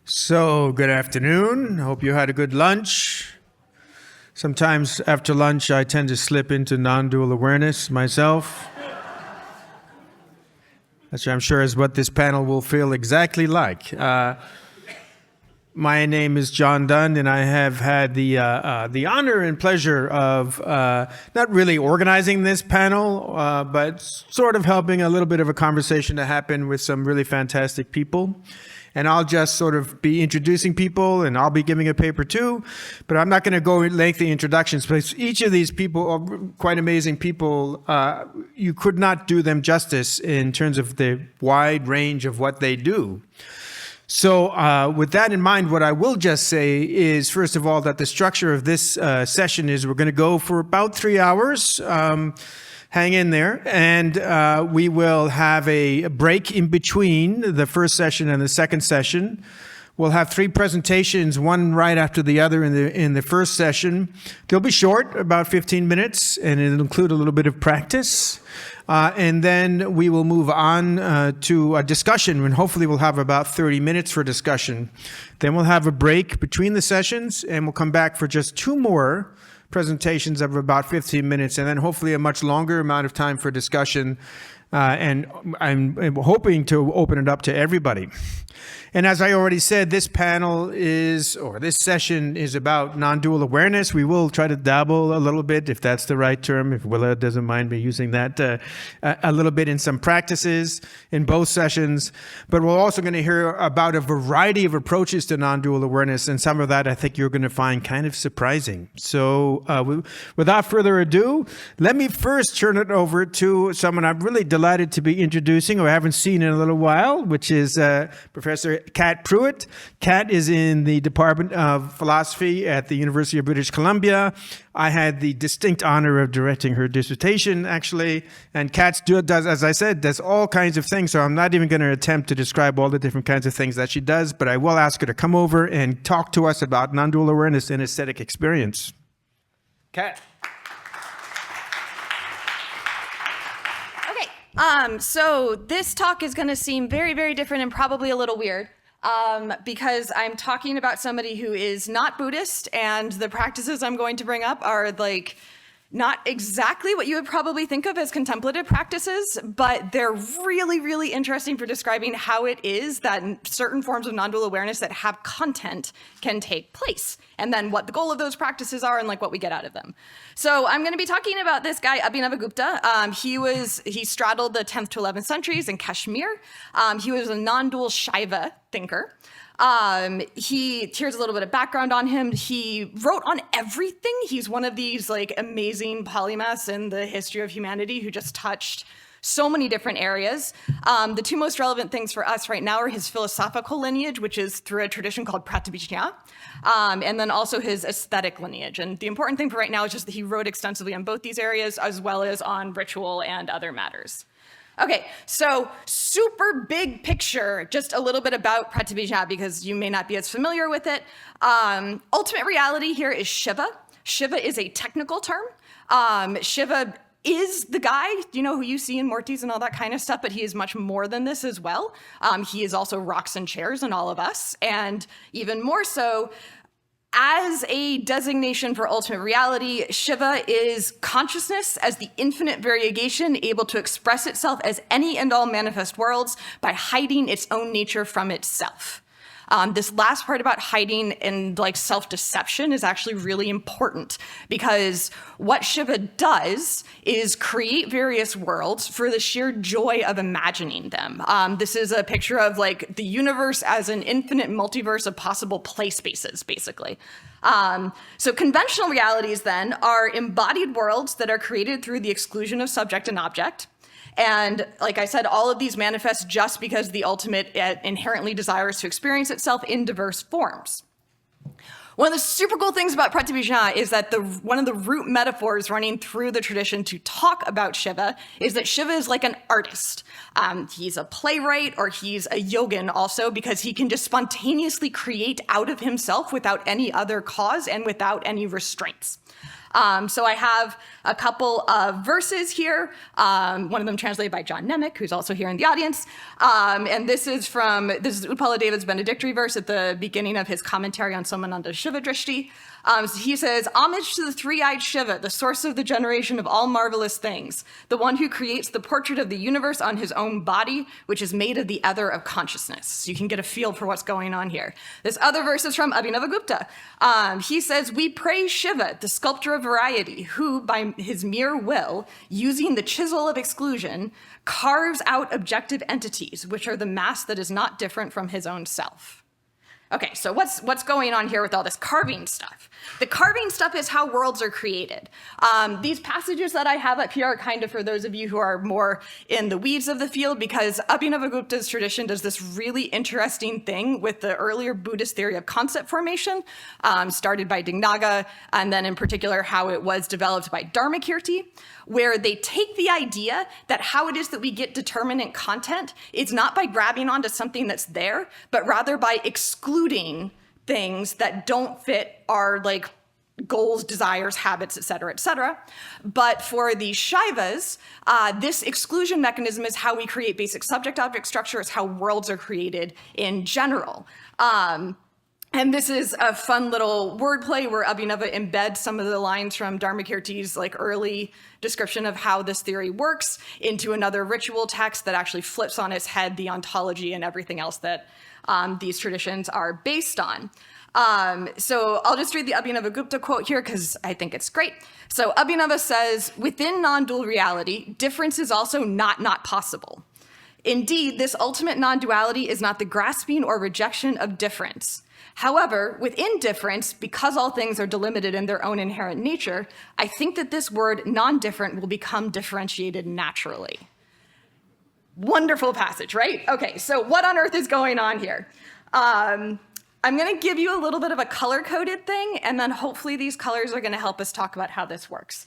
So, good afternoon. Hope you had a good lunch. Sometimes after lunch, I tend to slip into non-dual awareness myself, which I'm sure is what this panel will feel exactly like. My name is John Dunn, and I have had the honor and pleasure of not really organizing this panel, but sort of helping a little bit of a conversation to happen with some really fantastic people. And I'll just sort of be introducing people, and I'll be giving a paper too, but I'm not going to go in lengthy introductions, because each of these people are quite amazing people. You could not do them justice in terms of the wide range of what they do. So with that in mind, what I will just say is, first of all, that the structure of this session is we're going to go for about 3 hours. Hang in there, and we will have a break in between the first session and the second session. We'll have 3 presentations, one right after the other in the first session. They'll be short, about 15 minutes, and it'll include a little bit of practice. And then we will move on to a discussion, and hopefully we'll have about 30 minutes for discussion. Then we'll have a break between the sessions, and we'll come back for just 2 more presentations of about 15 minutes, and then hopefully a much longer amount of time for discussion. And I'm hoping to open it up to everybody. And as I already said, this panel this session is about non-dual awareness. We will try to dabble a little bit, if that's the right term, if Willa doesn't mind me using that, a little bit in some practices in both sessions. But we're also going to hear about a variety of approaches to non-dual awareness, and some of that I think you're going to find kind of surprising. So without further ado, let me first turn it over to someone I'm really delighted to be introducing, who I haven't seen in a little while, which is Professor Kat Pruitt. Kat is in the Department of Philosophy at the University of British Columbia. I had the distinct honor of directing her dissertation, actually. And Kat does, as I said, does all kinds of things. So I'm not even going to attempt to describe all the different kinds of things that she does, but I will ask her to come over and talk to us about non-dual awareness and aesthetic experience. Kat. So this talk is going to seem very, very different and probably a little weird because I'm talking about somebody who is not Buddhist, and the practices I'm going to bring up are like not exactly what you would probably think of as contemplative practices, but they're really, really interesting for describing how it is that certain forms of non-dual awareness that have content can take place, and then what the goal of those practices are and like what we get out of them. So I'm going to be talking about this guy, Abhinavagupta. He straddled the 10th to 11th centuries in Kashmir. He was a non-dual Shaiva thinker. Here's a little bit of background on him. He wrote on everything. He's one of these like amazing polymaths in the history of humanity who just touched so many different areas. The 2 most relevant things for us right now are his philosophical lineage, which is through a tradition called Pratibhijñā, and then also his aesthetic lineage. And the important thing for right now is just that he wrote extensively on both these areas, as well as on ritual and other matters. Okay, so super big picture, just a little bit about Pratibhijñā because you may not be as familiar with it. Ultimate reality here is Shiva. Shiva is a technical term. Shiva is the guy, who you see in Murtis and all that kind of stuff, but he is much more than this as well. He is also rocks and chairs in all of us, and even more so, as a designation for ultimate reality, Shiva is consciousness as the infinite variegation able to express itself as any and all manifest worlds by hiding its own nature from itself. This last part about hiding and like self-deception is actually really important, because what Shiva does is create various worlds for the sheer joy of imagining them. This is a picture of like the universe as an infinite multiverse of possible play spaces, basically. So conventional realities then are embodied worlds that are created through the exclusion of subject and object. And like I said, all of these manifest just because the ultimate inherently desires to experience itself in diverse forms. One of the super cool things about Pratibhijñā is that one of the root metaphors running through the tradition to talk about Shiva is that Shiva is like an artist. He's a playwright, or he's a yogin also, because he can just spontaneously create out of himself without any other cause and without any restraints. So I have a couple of verses here, one of them translated by John Nemec, who's also here in the audience. And this is Utpala Deva's benedictory verse at the beginning of his commentary on Somananda Shiva Drishti. So he says, "Homage to the three-eyed Shiva, the source of the generation of all marvelous things, the one who creates the portrait of the universe on his own body, which is made of the ether of consciousness." So you can get a feel for what's going on here. This other verse is from Abhinavagupta. He says, "We praise Shiva, the sculptor of variety, who, by his mere will, using the chisel of exclusion, carves out objective entities, which are the mass that is not different from his own self." Okay, so what's going on here with all this carving stuff? The carving stuff is how worlds are created. These passages that I have up here are kind of for those of you who are more in the weeds of the field, because Abhinavagupta's tradition does this really interesting thing with the earlier Buddhist theory of concept formation, started by Dignaga, and then in particular how it was developed by Dharmakirti, where they take the idea that how it is that we get determinate content is not by grabbing onto something that's there, but rather by excluding things that don't fit our goals, desires, habits, et cetera, But for the Shaivas, this exclusion mechanism is how we create basic subject-object structure. It's how worlds are created in general. And this is a fun little wordplay where Abhinava embeds some of the lines from Dharmakirti's early description of how this theory works into another ritual text that actually flips on its head the ontology and everything else that these traditions are based on. So I'll just read the Abhinavagupta quote here because I think it's great. So Abhinava says, "Within non-dual reality, difference is also not possible. Indeed, this ultimate non-duality is not the grasping or rejection of difference. However, within difference, because all things are delimited in their own inherent nature, I think that this word non-different will become differentiated naturally." Wonderful passage, right? Okay, so what on earth is going on here? I'm going to give you a little bit of a color-coded thing, and then hopefully these colors are going to help us talk about how this works.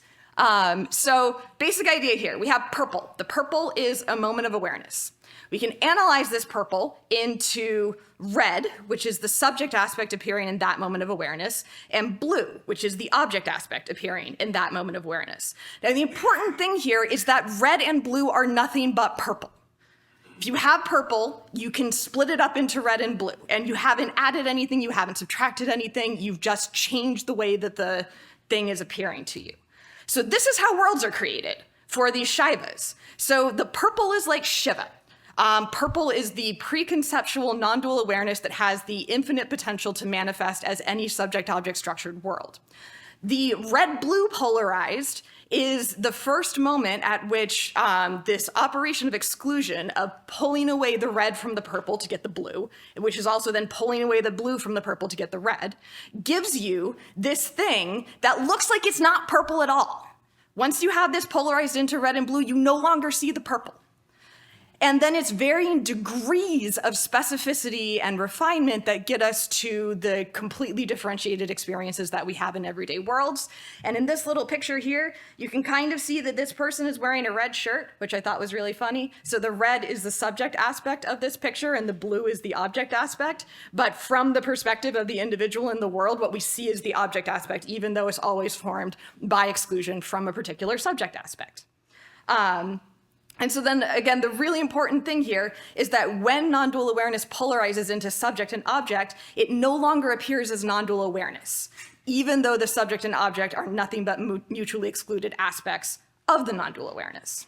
So basic idea here, we have purple. The purple is a moment of awareness. We can analyze this purple into red, which is the subject aspect appearing in that moment of awareness, and blue, which is the object aspect appearing in that moment of awareness. Now, the important thing here is that red and blue are nothing but purple. If you have purple, you can split it up into red and blue, and you haven't added anything, you haven't subtracted anything, you've just changed the way that the thing is appearing to you. So this is how worlds are created for these Shaivas. So the purple is like Shiva. Purple is the preconceptual non-dual awareness that has the infinite potential to manifest as any subject-object structured world. The red-blue polarized is the first moment at which this operation of exclusion, of pulling away the red from the purple to get the blue, which is also then pulling away the blue from the purple to get the red, gives you this thing that looks like it's not purple at all. Once you have this polarized into red and blue, you no longer see the purple. And then it's varying degrees of specificity and refinement that get us to the completely differentiated experiences that we have in everyday worlds. And in this little picture here, you can kind of see that this person is wearing a red shirt, which I thought was really funny. So the red is the subject aspect of this picture and the blue is the object aspect. But from the perspective of the individual in the world, what we see is the object aspect, even though it's always formed by exclusion from a particular subject aspect. And so then, again, the really important thing here is that when non-dual awareness polarizes into subject and object, it no longer appears as non-dual awareness, even though the subject and object are nothing but mutually excluded aspects of the non-dual awareness.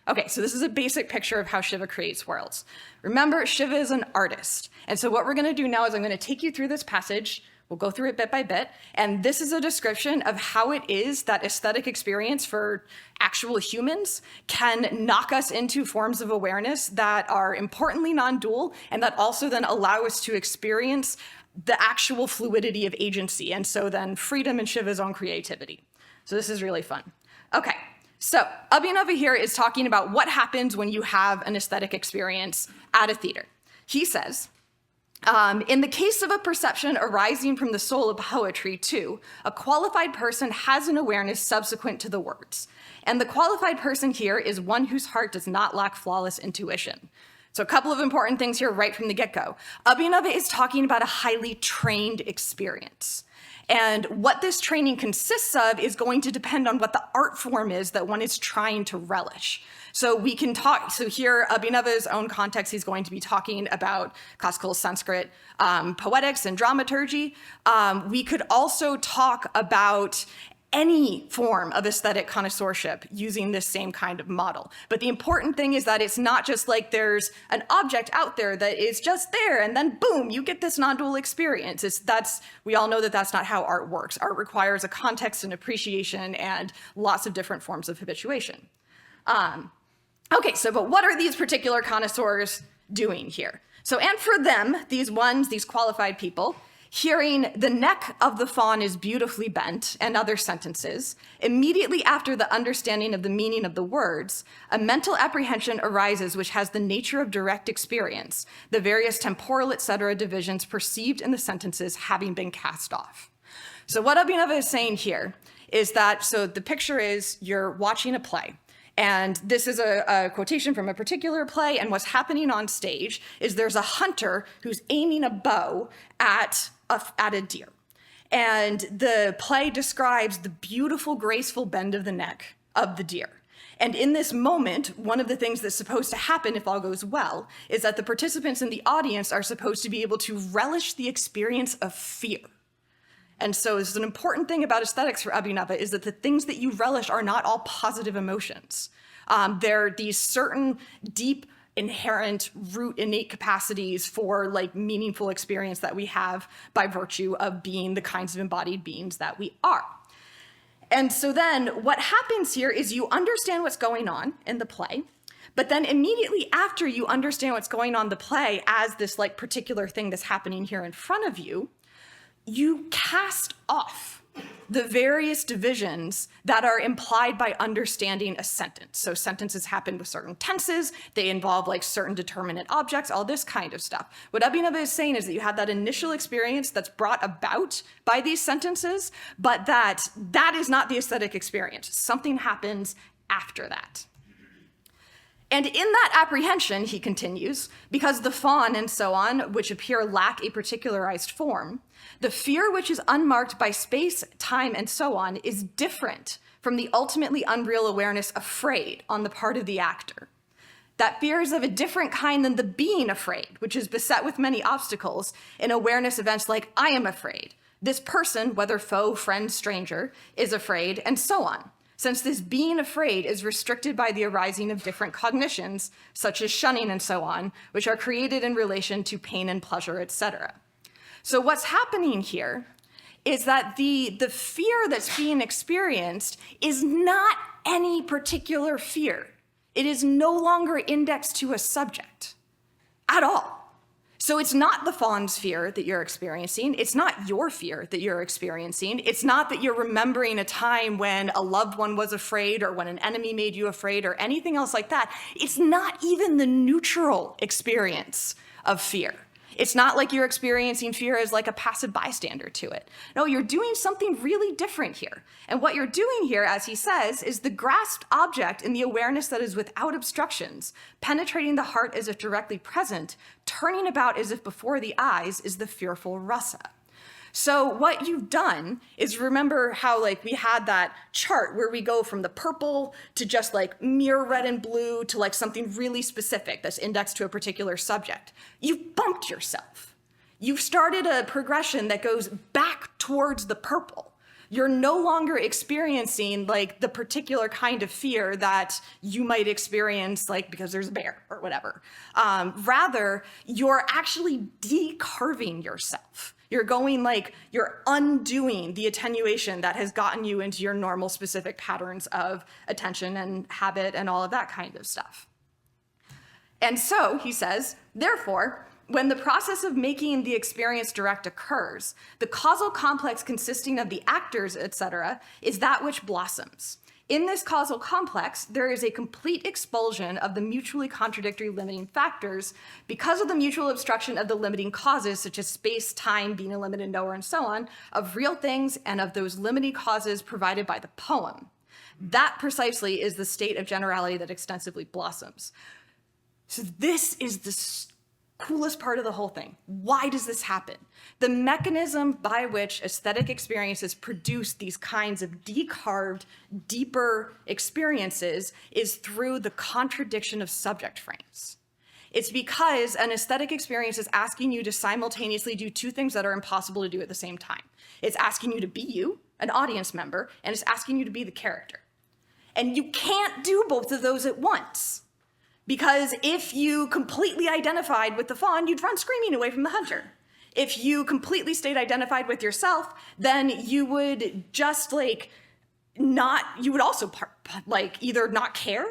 Okay, so this is a basic picture of how Shiva creates worlds. Remember, Shiva is an artist. And so what we're going to do now is I'm going to take you through this passage. We'll go through it bit by bit. And this is a description of how it is that aesthetic experience for actual humans can knock us into forms of awareness that are importantly non-dual and that also then allow us to experience the actual fluidity of agency. And so then freedom and Shiva's own creativity. So this is really fun. Okay, so Abhinava here is talking about what happens when you have an aesthetic experience at a theater. He says, in the case of a perception arising from the soul of poetry, too, a qualified person has an awareness subsequent to the words. And the qualified person here is one whose heart does not lack flawless intuition. So a couple of important things here right from the get-go. Abhinava is talking about a highly trained experience. And what this training consists of is going to depend on what the art form is that one is trying to relish. So we can talk, so here, Abhinava's own context, he's going to be talking about classical Sanskrit poetics and dramaturgy. We could also talk about any form of aesthetic connoisseurship using this same kind of model. But the important thing is that it's not just like there's an object out there that is just there and then boom, you get this non-dual experience. We all know that that's not how art works. Art requires a context and appreciation and lots of different forms of habituation. Okay, but what are these particular connoisseurs doing here? So, and for them, these qualified people, hearing "the neck of the fawn is beautifully bent" and other sentences, immediately after the understanding of the meaning of the words, a mental apprehension arises which has the nature of direct experience, the various temporal, etc. divisions perceived in the sentences having been cast off. So what Abhinava is saying here is that, so the picture is you're watching a play. And this is a quotation from a particular play, and what's happening on stage is there's a hunter who's aiming a bow at a deer. And the play describes the beautiful, graceful bend of the neck of the deer. And in this moment, one of the things that's supposed to happen, if all goes well, is that the participants in the audience are supposed to be able to relish the experience of fear. And so this is an important thing about aesthetics for Abhinava, is that the things that you relish are not all positive emotions. There are these certain deep, inherent, root, innate capacities for like meaningful experience that we have by virtue of being the kinds of embodied beings that we are. And so then what happens here is you understand what's going on in the play, but then immediately after you understand what's going on in the play as this like particular thing that's happening here in front of you, you cast off the various divisions that are implied by understanding a sentence. So sentences happen with certain tenses, they involve like certain determinate objects, all this kind of stuff. What Abhinava is saying is that you have that initial experience that's brought about by these sentences, but that is not the aesthetic experience. Something happens after that. And in that apprehension, he continues, because the fawn and so on, which appear lack a particularized form, the fear which is unmarked by space, time, and so on is different from the ultimately unreal awareness afraid on the part of the actor. That fear is of a different kind than the being afraid, which is beset with many obstacles in awareness events like I am afraid. This person, whether foe, friend, stranger, is afraid, and so on. Since this being afraid is restricted by the arising of different cognitions, such as shunning and so on, which are created in relation to pain and pleasure, etc. So what's happening here is that the fear that's being experienced is not any particular fear. It is no longer indexed to a subject at all. So it's not the fawn's fear that you're experiencing. It's not your fear that you're experiencing. It's not that you're remembering a time when a loved one was afraid or when an enemy made you afraid or anything else like that. It's not even the neutral experience of fear. It's not like you're experiencing fear as like a passive bystander to it. No, you're doing something really different here. And what you're doing here, as he says, is the grasped object in the awareness that is without obstructions, penetrating the heart as if directly present, turning about as if before the eyes is the fearful rasa. So what you've done is, remember how like we had that chart where we go from the purple to just like mere red and blue to like something really specific that's indexed to a particular subject. You've bumped yourself. You've started a progression that goes back towards the purple. You're no longer experiencing like the particular kind of fear that you might experience like because there's a bear or whatever. Rather, you're actually decarving yourself. You're going like, you're undoing the attenuation that has gotten you into your normal specific patterns of attention and habit and all of that kind of stuff. And so, he says, therefore, when the process of making the experience direct occurs, the causal complex consisting of the actors, etc., is that which blossoms. In this causal complex, there is a complete expulsion of the mutually contradictory limiting factors because of the mutual obstruction of the limiting causes, such as space, time, being a limited knower, and so on, of real things and of those limiting causes provided by the poem. That precisely is the state of generality that extensively blossoms. So this is the coolest part of the whole thing. Why does this happen? The mechanism by which aesthetic experiences produce these kinds of decarved, deeper experiences is through the contradiction of subject frames. It's because an aesthetic experience is asking you to simultaneously do two things that are impossible to do at the same time. It's asking you to be you, an audience member, and it's asking you to be the character. And you can't do both of those at once. Because if you completely identified with the fawn, you'd run screaming away from the hunter. If you completely stayed identified with yourself, then you would just you would also either not care,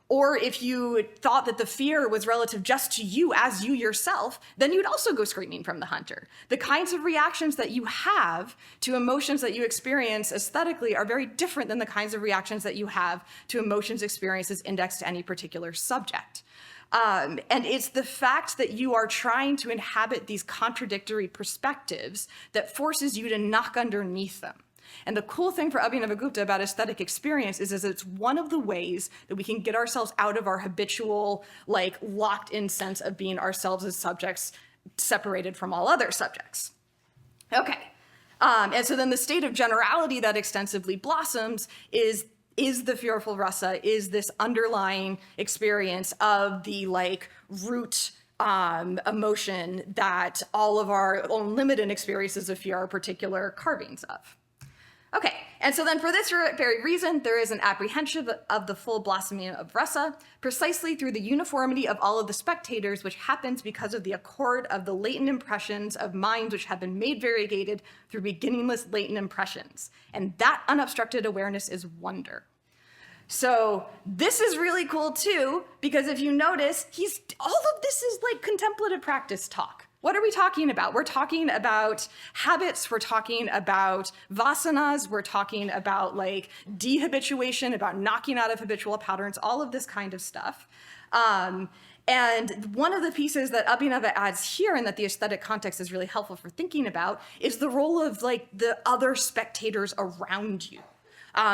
or if you thought that the fear was relative just to you as you yourself, then you'd also go screaming from the hunter. The kinds of reactions that you have to emotions that you experience aesthetically are very different than the kinds of reactions that you have to emotions experiences indexed to any particular subject. And it's the fact that you are trying to inhabit these contradictory perspectives that forces you to knock underneath them. And the cool thing for Abhinavagupta about aesthetic experience is it's one of the ways that we can get ourselves out of our habitual, locked in sense of being ourselves as subjects separated from all other subjects. Okay. And so then the state of generality that extensively blossoms is the fearful rasa, is this underlying experience of the root emotion that all of our unlimited experiences of fear are particular carvings of. Okay, and so then for this very reason, there is an apprehension of the full blossoming of rasa, precisely through the uniformity of all of the spectators, which happens because of the accord of the latent impressions of minds which have been made variegated through beginningless latent impressions. And that unobstructed awareness is wonder. So this is really cool too, because if you notice, all of this is contemplative practice talk. What are we talking about? We're talking about habits, we're talking about vasanas, we're talking about dehabituation, about knocking out of habitual patterns, all of this kind of stuff. And one of the pieces that Abhinava adds here and that the aesthetic context is really helpful for thinking about is the role of the other spectators around you.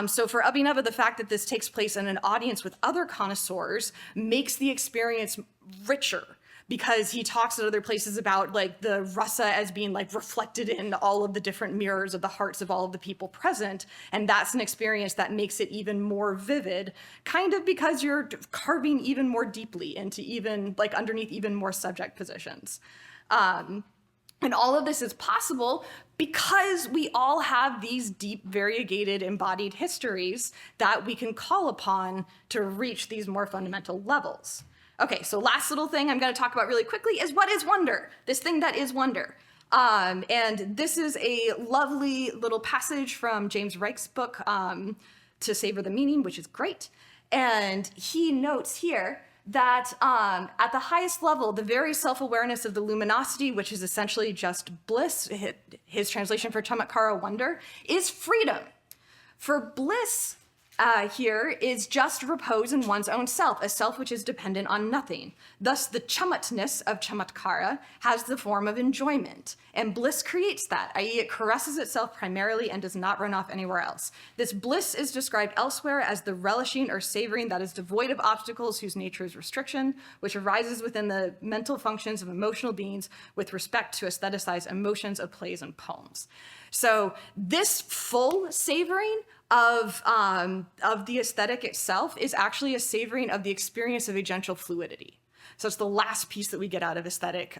So for Abhinava, the fact that this takes place in an audience with other connoisseurs makes the experience richer, because he talks at other places about the rasa as being reflected in all of the different mirrors of the hearts of all of the people present. And that's an experience that makes it even more vivid, kind of because you're carving even more deeply into even underneath even more subject positions. And all of this is possible because we all have these deep, variegated, embodied histories that we can call upon to reach these more fundamental levels. Okay, so last little thing I'm going to talk about really quickly is what is wonder? This thing that is wonder. And this is a lovely little passage from James Reich's book, To Savor the Meaning, which is great. And he notes here that at the highest level, the very self-awareness of the luminosity, which is essentially just bliss, his translation for Chamatkara, wonder, is freedom. For bliss, here is just repose in one's own self, a self which is dependent on nothing. Thus, the chamatness of chamatkara has the form of enjoyment, and bliss creates that, i.e. it caresses itself primarily and does not run off anywhere else. This bliss is described elsewhere as the relishing or savoring that is devoid of obstacles, whose nature is restriction, which arises within the mental functions of emotional beings with respect to aestheticized emotions of plays and poems. So this full savoring of the aesthetic itself is actually a savoring of the experience of agential fluidity. So it's the last piece that we get out of aesthetic,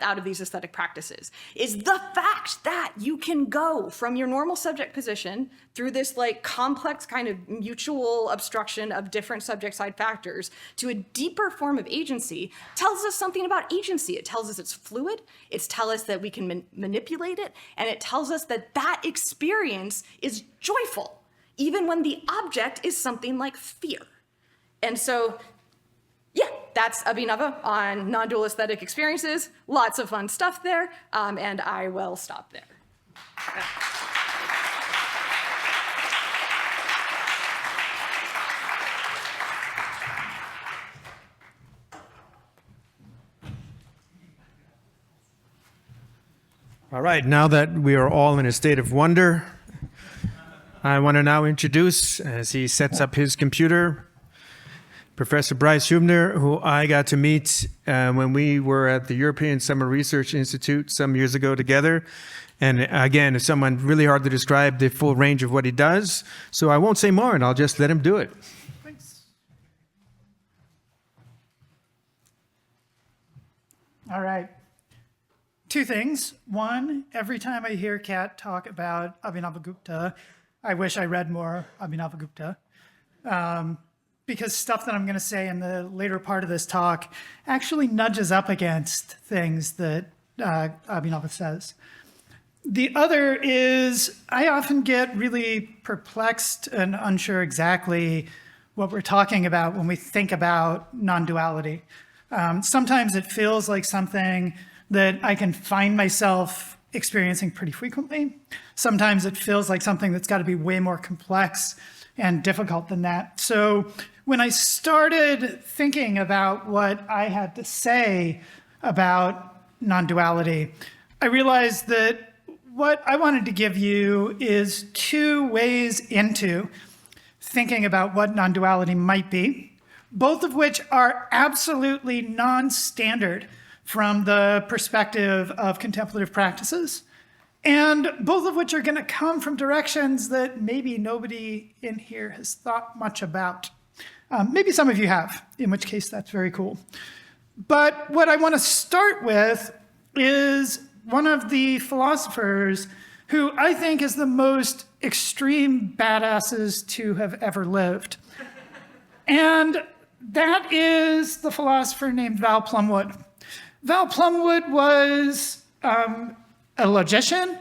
out of these aesthetic practices, is the fact that you can go from your normal subject position through this complex kind of mutual obstruction of different subject side factors to a deeper form of agency. Tells us something about agency. It tells us it's fluid. It tells us that we can manipulate it. And it tells us that that experience is joyful, even when the object is something like fear. And so, yeah, that's Abhinava on non-dual aesthetic experiences. Lots of fun stuff there, and I will stop there. All right, now that we are all in a state of wonder, I want to now introduce, as he sets up his computer, Professor Bryce Hubner, who I got to meet when we were at the European Summer Research Institute some years ago together. And again, is someone really hard to describe the full range of what he does. So I won't say more, and I'll just let him do it. Thanks. All right. Two things. One, every time I hear Kat talk about Abhinavagupta, I wish I read more Abhinavagupta. Because stuff that I'm going to say in the later part of this talk actually nudges up against things that Abhinava says. The other is I often get really perplexed and unsure exactly what we're talking about when we think about non-duality. Sometimes it feels like something that I can find myself experiencing pretty frequently. Sometimes it feels like something that's got to be way more complex and difficult than that. So when I started thinking about what I had to say about non-duality, I realized that what I wanted to give you is two ways into thinking about what non-duality might be, both of which are absolutely non-standard from the perspective of contemplative practices, and both of which are going to come from directions that maybe nobody in here has thought much about. Maybe some of you have, in which case that's very cool. But what I want to start with is one of the philosophers who I think is the most extreme badasses to have ever lived. And that is the philosopher named Val Plumwood. Val Plumwood was a logician.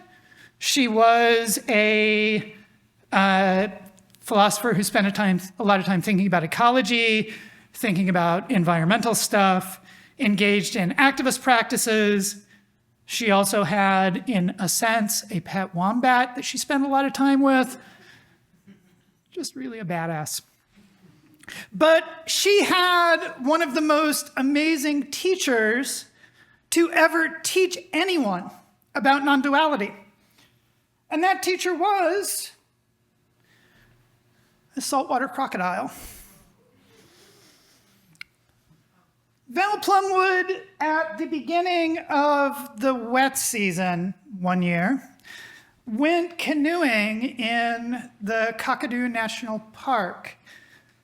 She was a philosopher who spent a lot of time thinking about ecology, thinking about environmental stuff, engaged in activist practices. She also had, in a sense, a pet wombat that she spent a lot of time with. Just really a badass. But she had one of the most amazing teachers to ever teach anyone about non-duality. And that teacher was a saltwater crocodile. Val Plumwood, at the beginning of the wet season one year, went canoeing in the Kakadu National Park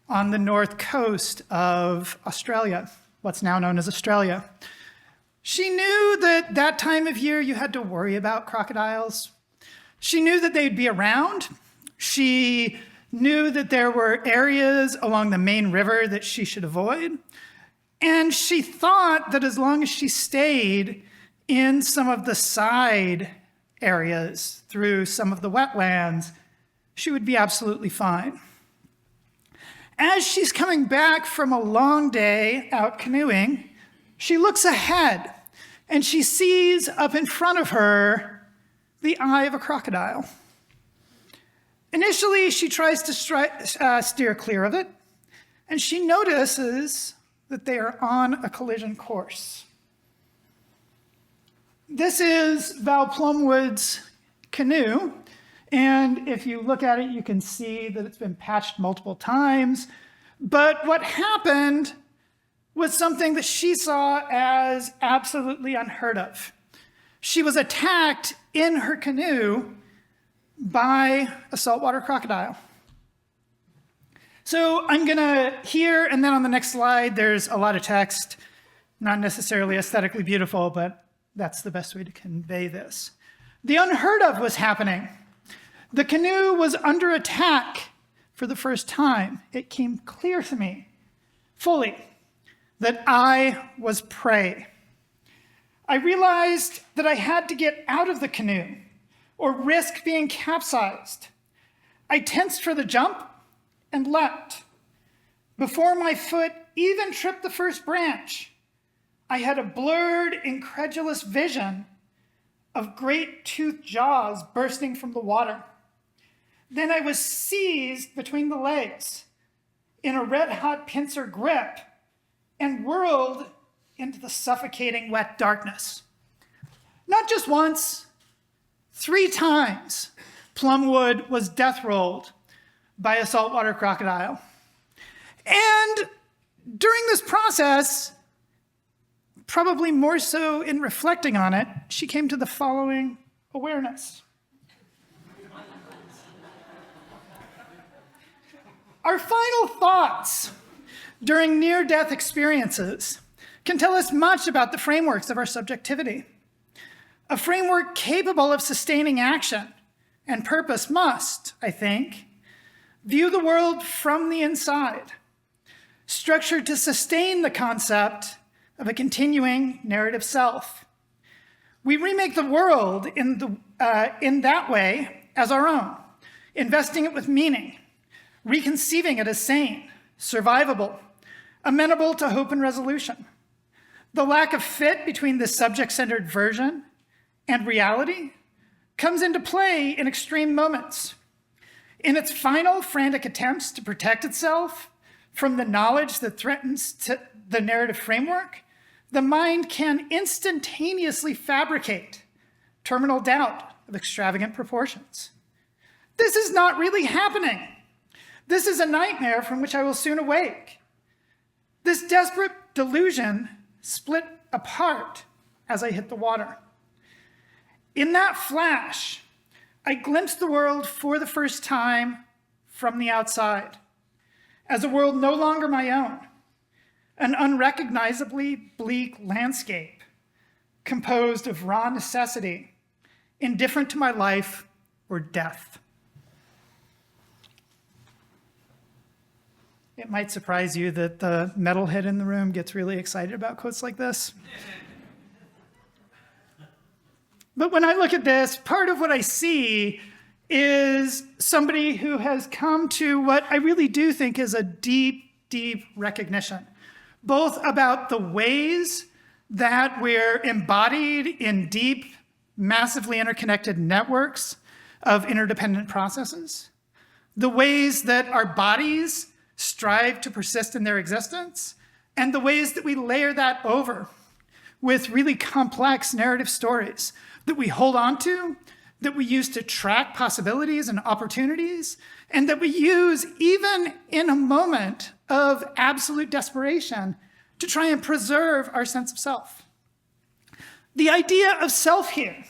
on the north coast of Australia, what's now known as Australia. She knew that that time of year you had to worry about crocodiles. She knew that they'd be around. She knew that there were areas along the main river that she should avoid. And she thought that as long as she stayed in some of the side areas through some of the wetlands, she would be absolutely fine. As she's coming back from a long day out canoeing, she looks ahead and she sees up in front of her the eye of a crocodile. Initially, she tries to steer clear of it, and she notices that they are on a collision course. This is Val Plumwood's canoe, and if you look at it, you can see that it's been patched multiple times. But what happened was something that she saw as absolutely unheard of. She was attacked in her canoe by a saltwater crocodile. So I'm gonna here, and then on the next slide, there's a lot of text, not necessarily aesthetically beautiful, but that's the best way to convey this. The unheard of was happening. The canoe was under attack for the first time. It came clear to me fully that I was prey. I realized that I had to get out of the canoe or risk being capsized. I tensed for the jump and leapt. Before my foot even tripped the first branch, I had a blurred, incredulous vision of great toothed jaws bursting from the water. Then I was seized between the legs in a red-hot pincer grip and whirled into the suffocating wet darkness. Not just once, 3 times, Plumwood was death rolled by a saltwater crocodile. And During this process, probably more so in reflecting on it, she came to the following awareness. Our final thoughts during near-death experiences can tell us much about the frameworks of our subjectivity. A framework capable of sustaining action and purpose must, I think, view the world from the inside, structured to sustain the concept of a continuing narrative self. We remake the world in that way as our own, investing it with meaning, reconceiving it as sane, survivable, amenable to hope and resolution. The lack of fit between the subject-centered version and reality comes into play in extreme moments. In its final frantic attempts to protect itself from the knowledge that threatens the narrative framework, the mind can instantaneously fabricate terminal doubt of extravagant proportions. This is not really happening. This is a nightmare from which I will soon awake. This desperate delusion split apart as I hit the water. In that flash, I glimpsed the world for the first time from the outside, as a world no longer my own, an unrecognizably bleak landscape composed of raw necessity, indifferent to my life or death. It might surprise you that the metalhead in the room gets really excited about quotes like this. But when I look at this, part of what I see is somebody who has come to what I really do think is a deep, deep recognition, both about the ways that we're embodied in deep, massively interconnected networks of interdependent processes, the ways that our bodies strive to persist in their existence, and the ways that we layer that over with really complex narrative stories that we hold on to, that we use to track possibilities and opportunities, and that we use even in a moment of absolute desperation to try and preserve our sense of self. The idea of self here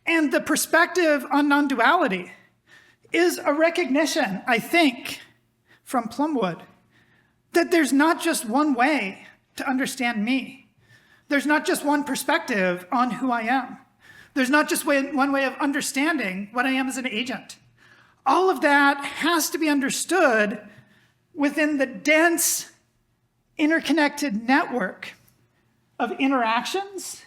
and the perspective on non-duality is a recognition, I think, from Plumwood, that there's not just one way to understand me. There's not just one perspective on who I am. There's not just one way of understanding what I am as an agent. All of that has to be understood within the dense, interconnected network of interactions,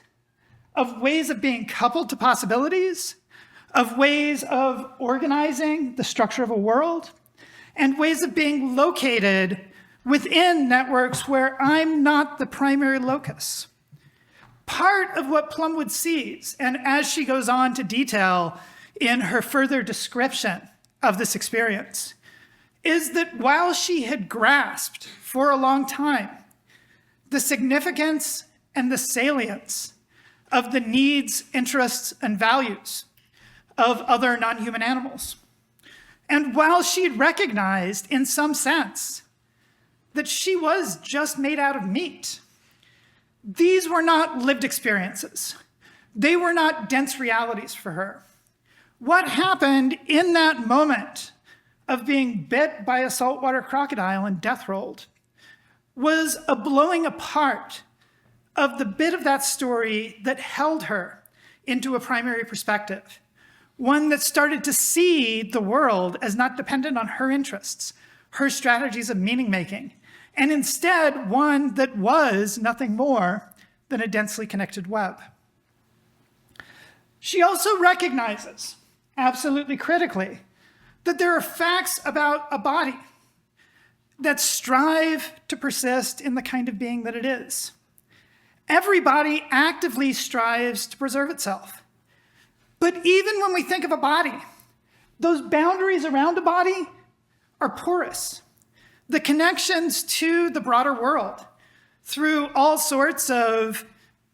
of ways of being coupled to possibilities, of ways of organizing the structure of a world, and ways of being located within networks where I'm not the primary locus. Part of what Plumwood sees, and as she goes on to detail in her further description of this experience, is that while she had grasped for a long time the significance and the salience of the needs, interests, and values of other non-human animals, and while she had recognized in some sense that she was just made out of meat, these were not lived experiences. They were not dense realities for her. What happened in that moment of being bit by a saltwater crocodile and death rolled was a blowing apart of the bit of that story that held her into a primary perspective, one that started to see the world as not dependent on her interests, her strategies of meaning-making, and instead one that was nothing more than a densely connected web. She also recognizes, absolutely critically, that there are facts about a body that strive to persist in the kind of being that it is. Every body actively strives to preserve itself. But even when we think of a body, those boundaries around a body are porous. The connections to the broader world through all sorts of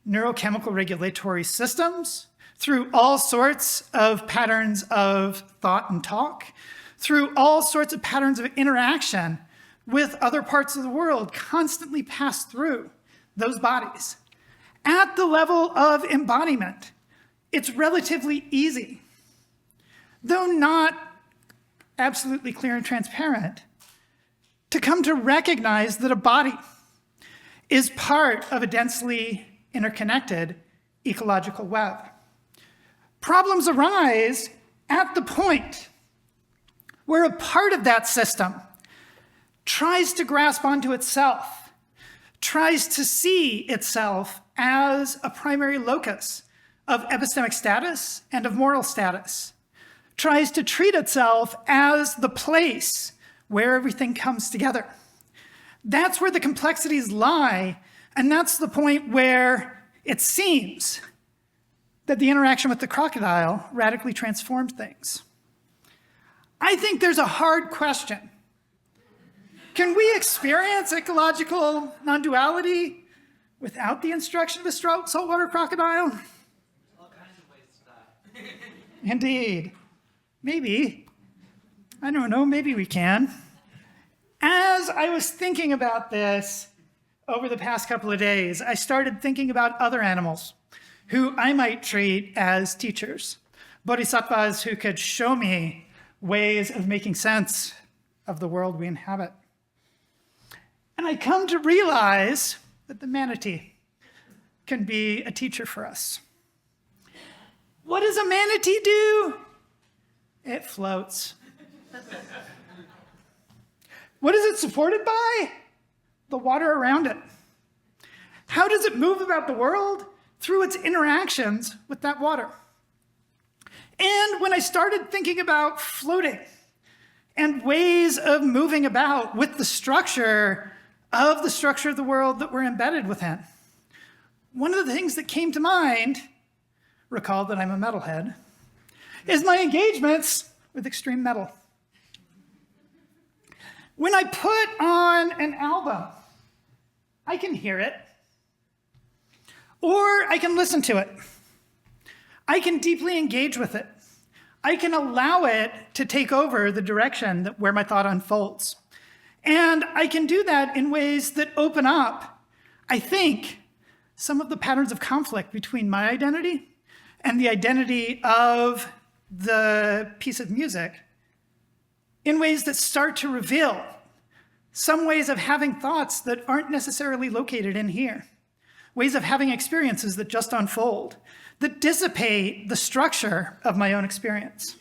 neurochemical regulatory systems, through all sorts of patterns of thought and talk, through all sorts of patterns of interaction with other parts of the world constantly pass through those bodies. At the level of embodiment, it's relatively easy, though not absolutely clear and transparent, to come to recognize that a body is part of a densely interconnected ecological web. Problems arise at the point where a part of that system tries to grasp onto itself, tries to see itself as a primary locus of epistemic status and of moral status, tries to treat itself as the place where everything comes together. That's where the complexities lie, and that's the point where it seems that the interaction with the crocodile radically transformed things. I think there's a hard question. Can we experience ecological non-duality without the instruction of a saltwater crocodile? All kinds of ways to die. Indeed. Maybe. I don't know, maybe we can. As I was thinking about this over the past couple of days, I started thinking about other animals who I might treat as teachers, bodhisattvas who could show me ways of making sense of the world we inhabit. And I come to realize that the manatee can be a teacher for us. What does a manatee do? It floats. What is it supported by? The water around it. How does it move about the world? Through its interactions with that water. And when I started thinking about floating and ways of moving about with the structure of the world that we're embedded within, one of the things that came to mind, recall that I'm a metalhead, is my engagements with extreme metal. When I put on an album, I can hear it, or I can listen to it. I can deeply engage with it. I can allow it to take over the direction where my thought unfolds. And I can do that in ways that open up, I think, some of the patterns of conflict between my identity and the identity of the piece of music in ways that start to reveal some ways of having thoughts that aren't necessarily located in here, ways of having experiences that just unfold, that dissipate the structure of my own experience.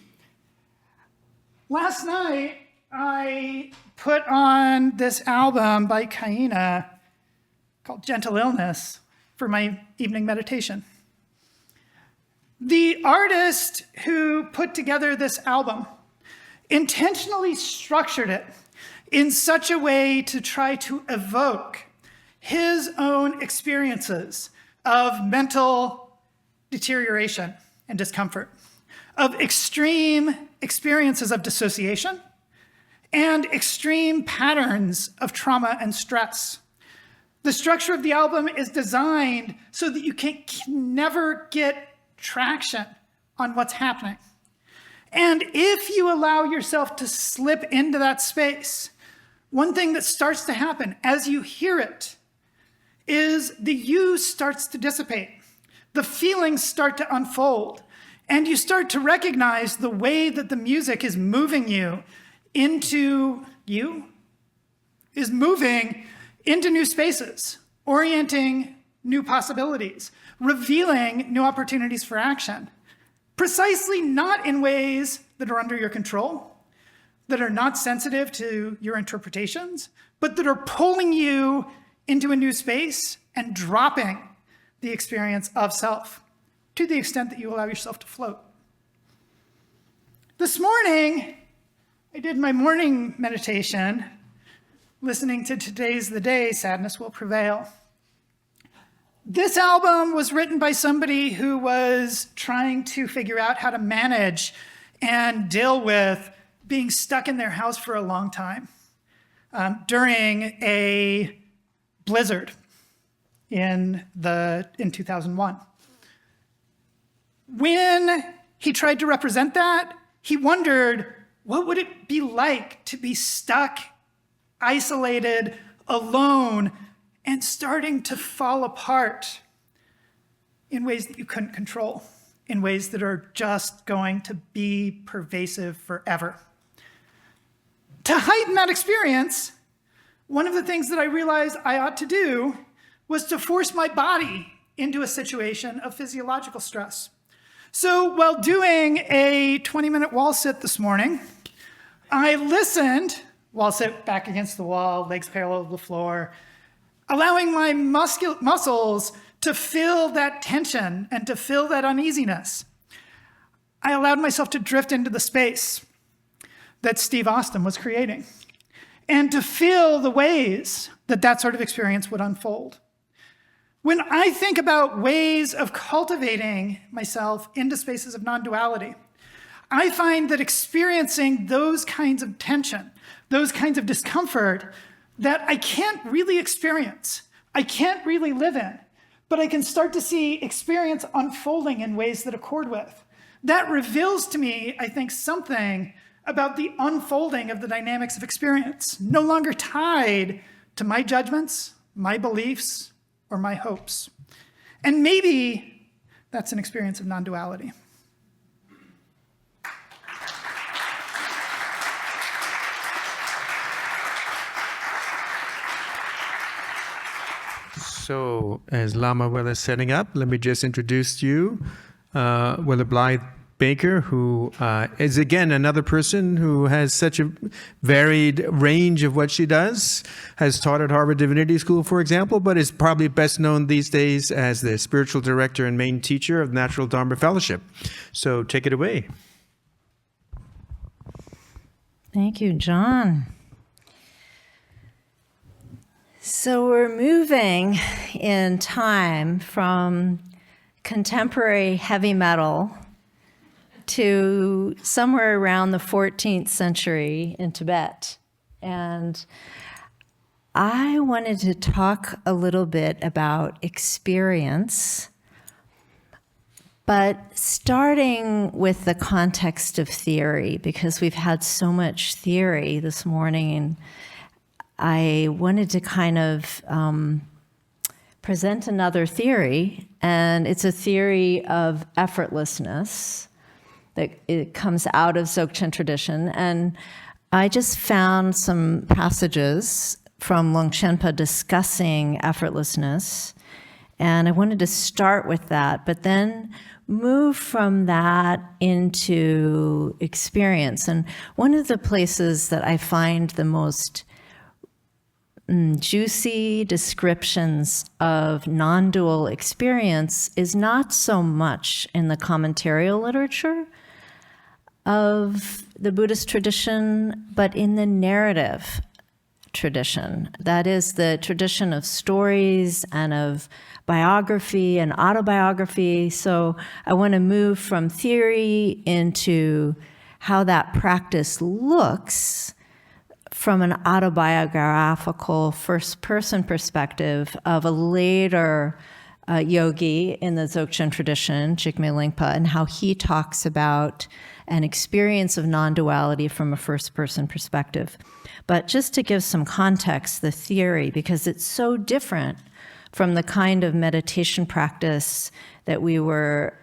Last night, I put on this album by Kaina called Gentle Illness for my evening meditation. The artist who put together this album intentionally structured it in such a way to try to evoke his own experiences of mental deterioration and discomfort, of extreme experiences of dissociation, and extreme patterns of trauma and stress. The structure of the album is designed so that you can never get traction on what's happening. And if you allow yourself to slip into that space, one thing that starts to happen as you hear it is the you starts to dissipate. The feelings start to unfold. And you start to recognize the way that the music is moving you into you, is moving into new spaces, orienting new possibilities, revealing new opportunities for action, precisely not in ways that are under your control, that are not sensitive to your interpretations, but that are pulling you into a new space and dropping the experience of self to the extent that you allow yourself to float. This morning, I did my morning meditation, listening to Today's the Day, Sadness Will Prevail. This album was written by somebody who was trying to figure out how to manage and deal with being stuck in their house for a long time during a blizzard in 2001. When he tried to represent that, he wondered, what would it be like to be stuck isolated, alone, and starting to fall apart in ways that you couldn't control, in ways that are just going to be pervasive forever. To heighten that experience, one of the things that I realized I ought to do was to force my body into a situation of physiological stress. So while doing a 20-minute wall sit this morning, I listened, wall sit back against the wall, legs parallel to the floor, allowing my muscles to feel that tension and to feel that uneasiness. I allowed myself to drift into the space that Steve Austin was creating and to feel the ways that that sort of experience would unfold. When I think about ways of cultivating myself into spaces of non-duality, I find that experiencing those kinds of tension, those kinds of discomfort that I can't really experience, I can't really live in, but I can start to see experience unfolding in ways that accord with. That reveals to me, I think, something about the unfolding of the dynamics of experience, no longer tied to my judgments, my beliefs, or my hopes. And maybe that's an experience of non-duality. So, as Lama Will is setting up, let me just introduce you, Willa Blythe Baker, who is again another person who has such a varied range of what she does, has taught at Harvard Divinity School, for example, but is probably best known these days as the spiritual director and main teacher of Natural Dharma Fellowship. So take it away. Thank you, John. So we're moving in time from contemporary heavy metal to somewhere around the 14th century in Tibet. And I wanted to talk a little bit about experience, but starting with the context of theory, because we've had so much theory this morning, and I wanted to kind of present another theory, and it's a theory of effortlessness that it comes out of Dzogchen tradition. And I just found some passages from Longchenpa discussing effortlessness, and I wanted to start with that, but then move from that into experience. And one of the places that I find the most juicy descriptions of non-dual experience is not so much in the commentarial literature of the Buddhist tradition, but in the narrative tradition. That is the tradition of stories and of biography and autobiography. So I want to move from theory into how that practice looks from an autobiographical first-person perspective of a later yogi in the Dzogchen tradition, Jigme Lingpa, and how he talks about an experience of non-duality from a first-person perspective. But just to give some context, the theory, because it's so different from the kind of meditation practice that we were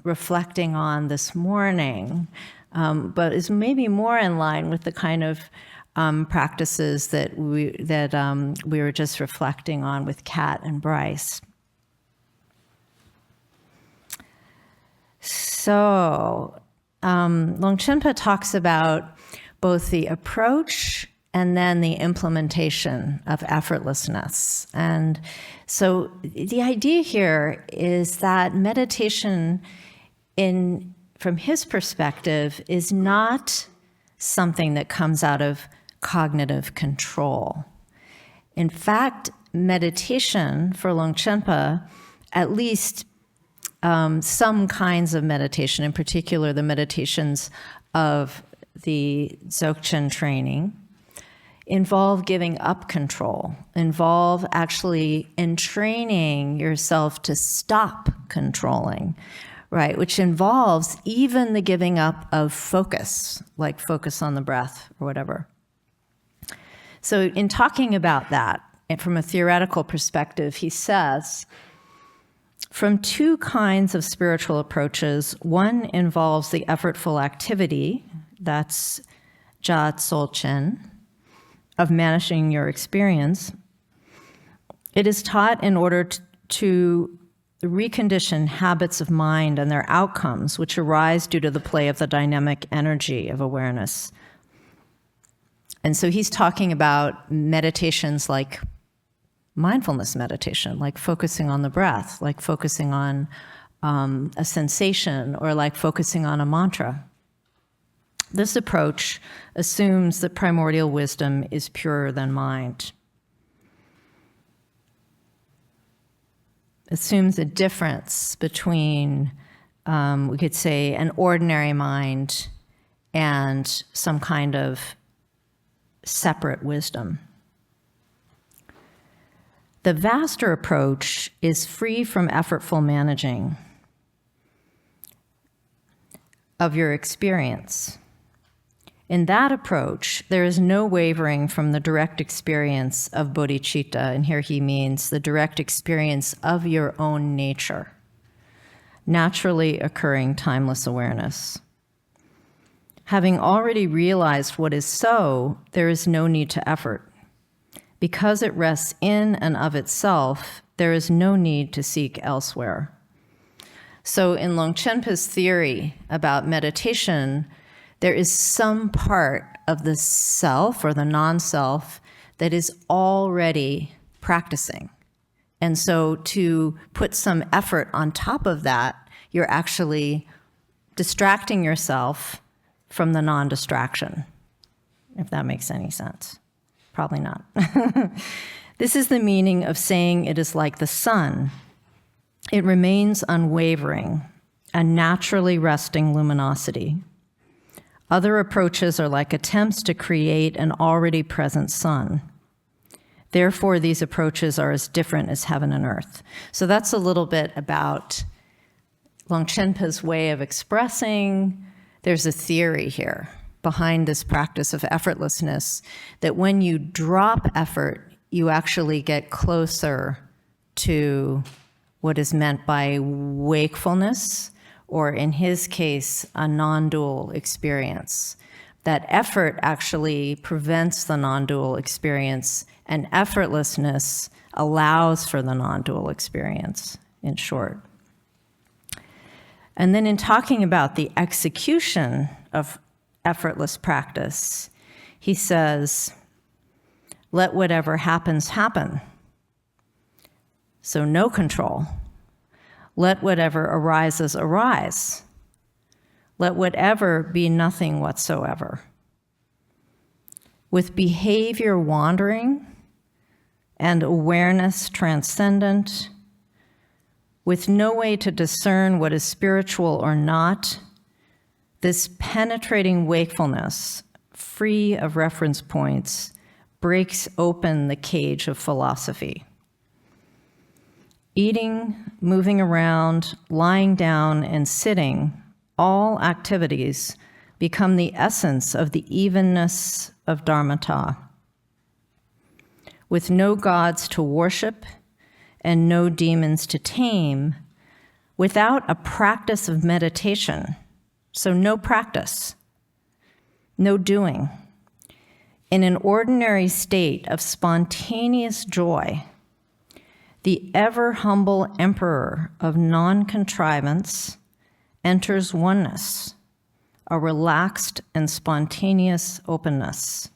reflecting on this morning, but is maybe more in line with the kind of practices that we were just reflecting on with Kat and Bryce. So Longchenpa talks about both the approach and then the implementation of effortlessness. And so the idea here is that meditation, from his perspective, is not something that comes out of cognitive control. In fact, meditation for Longchenpa, at least some kinds of meditation, in particular the meditations of the Dzogchen training, involve giving up control, involve actually entraining yourself to stop controlling, right? Which involves even the giving up of focus, like focus on the breath or whatever. So in talking about that, and from a theoretical perspective, he says, from two kinds of spiritual approaches, one involves the effortful activity, that's Dzokchen, of managing your experience. It is taught in order to recondition habits of mind and their outcomes, which arise due to the play of the dynamic energy of awareness. And so he's talking about meditations like mindfulness meditation, like focusing on the breath, like focusing on a sensation, or like focusing on a mantra. This approach assumes that primordial wisdom is purer than mind. Assumes a difference between, we could say, an ordinary mind and some kind of separate wisdom. The vaster approach is free from effortful managing of your experience. In that approach, there is no wavering from the direct experience of bodhicitta, and here he means the direct experience of your own nature, naturally occurring timeless awareness. Having already realized what is so, there is no need to effort. Because it rests in and of itself, there is no need to seek elsewhere. So in Longchenpa's theory about meditation, there is some part of the self or the non-self that is already practicing. And so to put some effort on top of that, you're actually distracting yourself from the non-distraction, if that makes any sense. Probably not. This is the meaning of saying it is like the sun. It remains unwavering, a naturally resting luminosity. Other approaches are like attempts to create an already present sun. Therefore, these approaches are as different as heaven and earth. So that's a little bit about Longchenpa's way of expressing. There's a theory here behind this practice of effortlessness, that when you drop effort, you actually get closer to what is meant by wakefulness, or in his case, a non-dual experience. That effort actually prevents the non-dual experience, and effortlessness allows for the non-dual experience, in short. And then in talking about the execution of effortless practice, he says, let whatever happens happen. So no control. Let whatever arises arise. Let whatever be nothing whatsoever. With behavior wandering and awareness transcendent, with no way to discern what is spiritual or not, this penetrating wakefulness, free of reference points, breaks open the cage of philosophy. Eating, moving around, lying down, and sitting, all activities become the essence of the evenness of dharmata. With no gods to worship and no demons to tame, without a practice of meditation, so no practice, no doing, in an ordinary state of spontaneous joy, the ever-humble emperor of non-contrivance enters oneness, a relaxed and spontaneous openness.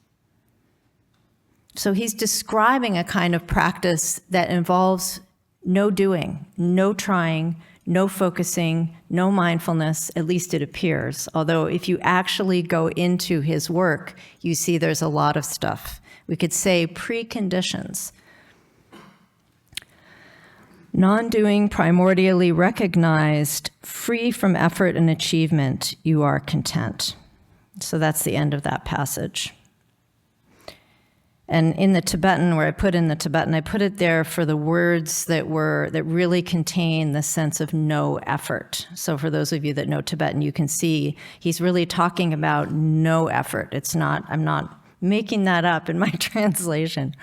So he's describing a kind of practice that involves no doing, no trying, no focusing, no mindfulness, at least it appears. Although if you actually go into his work, you see there's a lot of stuff. We could say preconditions. Non-doing primordially recognized, free from effort and achievement, you are content. So that's the end of that passage. And in the Tibetan, where I put in the Tibetan, I put it there for the words that really contain the sense of no effort. So for those of you that know Tibetan, you can see he's really talking about no effort. I'm not making that up in my translation.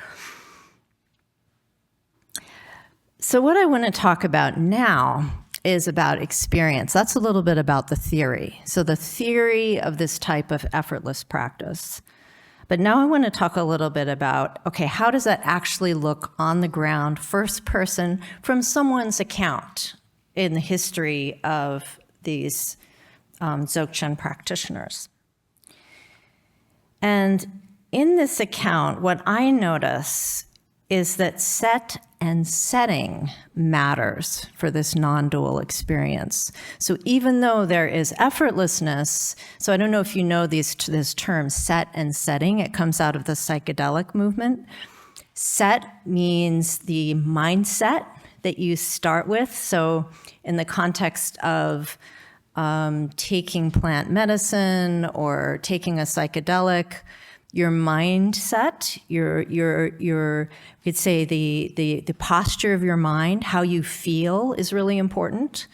So what I want to talk about now is about experience. That's a little bit about the theory. So the theory of this type of effortless practice. But now I want to talk a little bit about, okay, how does that actually look on the ground, first person, from someone's account in the history of these Dzogchen practitioners? And in this account, what I notice is that set and setting matters for this non-dual experience. So even though there is effortlessness, so I don't know if you know this term, set and setting, it comes out of the psychedelic movement. Set means the mindset that you start with. So in the context of taking plant medicine or taking a psychedelic, your mindset, you could say the posture of your mind, how you feel is really important.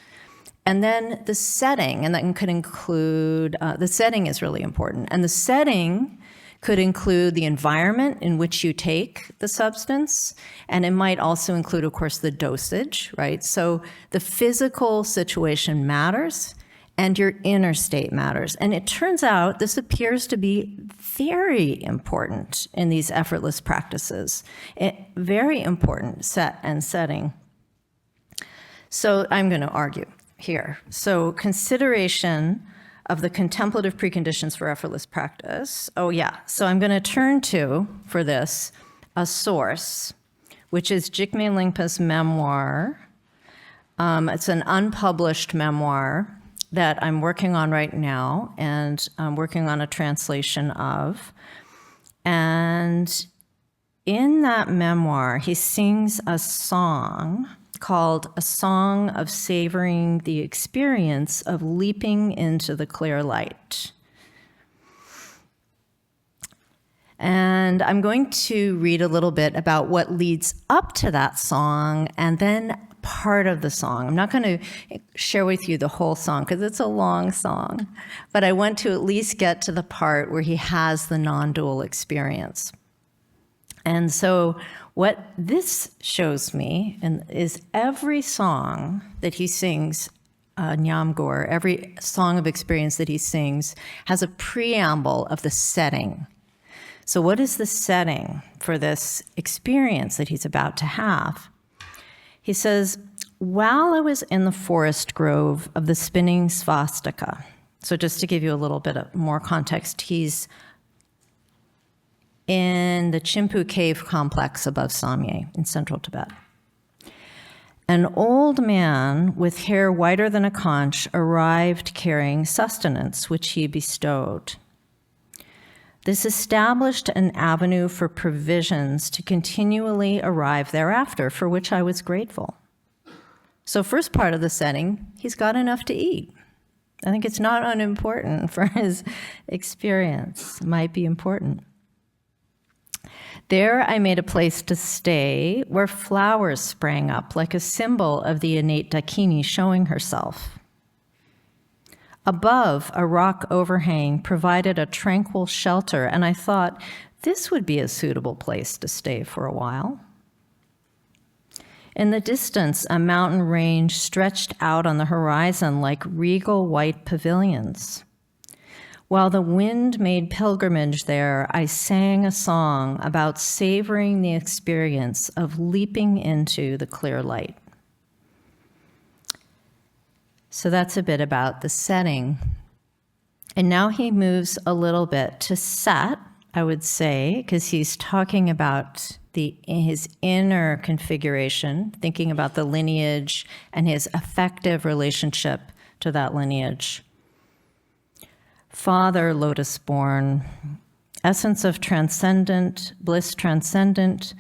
And then the setting, and that could include, the setting is really important. And the setting could include the environment in which you take the substance, and it might also include, of course, the dosage, right? So the physical situation matters, and your inner state matters. And it turns out this appears to be very important in these effortless practices. Very important, set and setting. So I'm going to argue here. So consideration of the contemplative preconditions for effortless practice. Oh yeah, so I'm going to turn to, for this, a source, which is Jigme Lingpa's memoir. It's an unpublished memoir that I'm working on right now, and I'm working on a translation of. And in that memoir, he sings a song called A Song of Savoring the Experience of Leaping into the Clear Light. And I'm going to read a little bit about what leads up to that song, and then part of the song. I'm not going to share with you the whole song because it's a long song, but I want to at least get to the part where he has the non-dual experience. And so what this shows me is every song that he sings, Nyamgor, every song of experience that he sings has a preamble of the setting. So what is the setting for this experience that he's about to have? He says, while I was in the forest grove of the spinning swastika, so just to give you a little bit of more context, he's in the Chimpu cave complex above Samye in central Tibet. An old man with hair whiter than a conch arrived carrying sustenance, which he bestowed. This established an avenue for provisions to continually arrive thereafter, for which I was grateful. So first part of the setting, he's got enough to eat. I think it's not unimportant for his experience. It might be important. There I made a place to stay where flowers sprang up like a symbol of the innate Dakini showing herself. Above, a rock overhang provided a tranquil shelter, and I thought this would be a suitable place to stay for a while. In the distance, a mountain range stretched out on the horizon like regal white pavilions. While the wind made pilgrimage there, I sang a song about savoring the experience of leaping into the clear light. So that's a bit about the setting. And now he moves a little bit to set, I would say, because he's talking about his inner configuration, thinking about the lineage and his effective relationship to that lineage. Father lotus-born, essence of transcendent, bliss transcendent,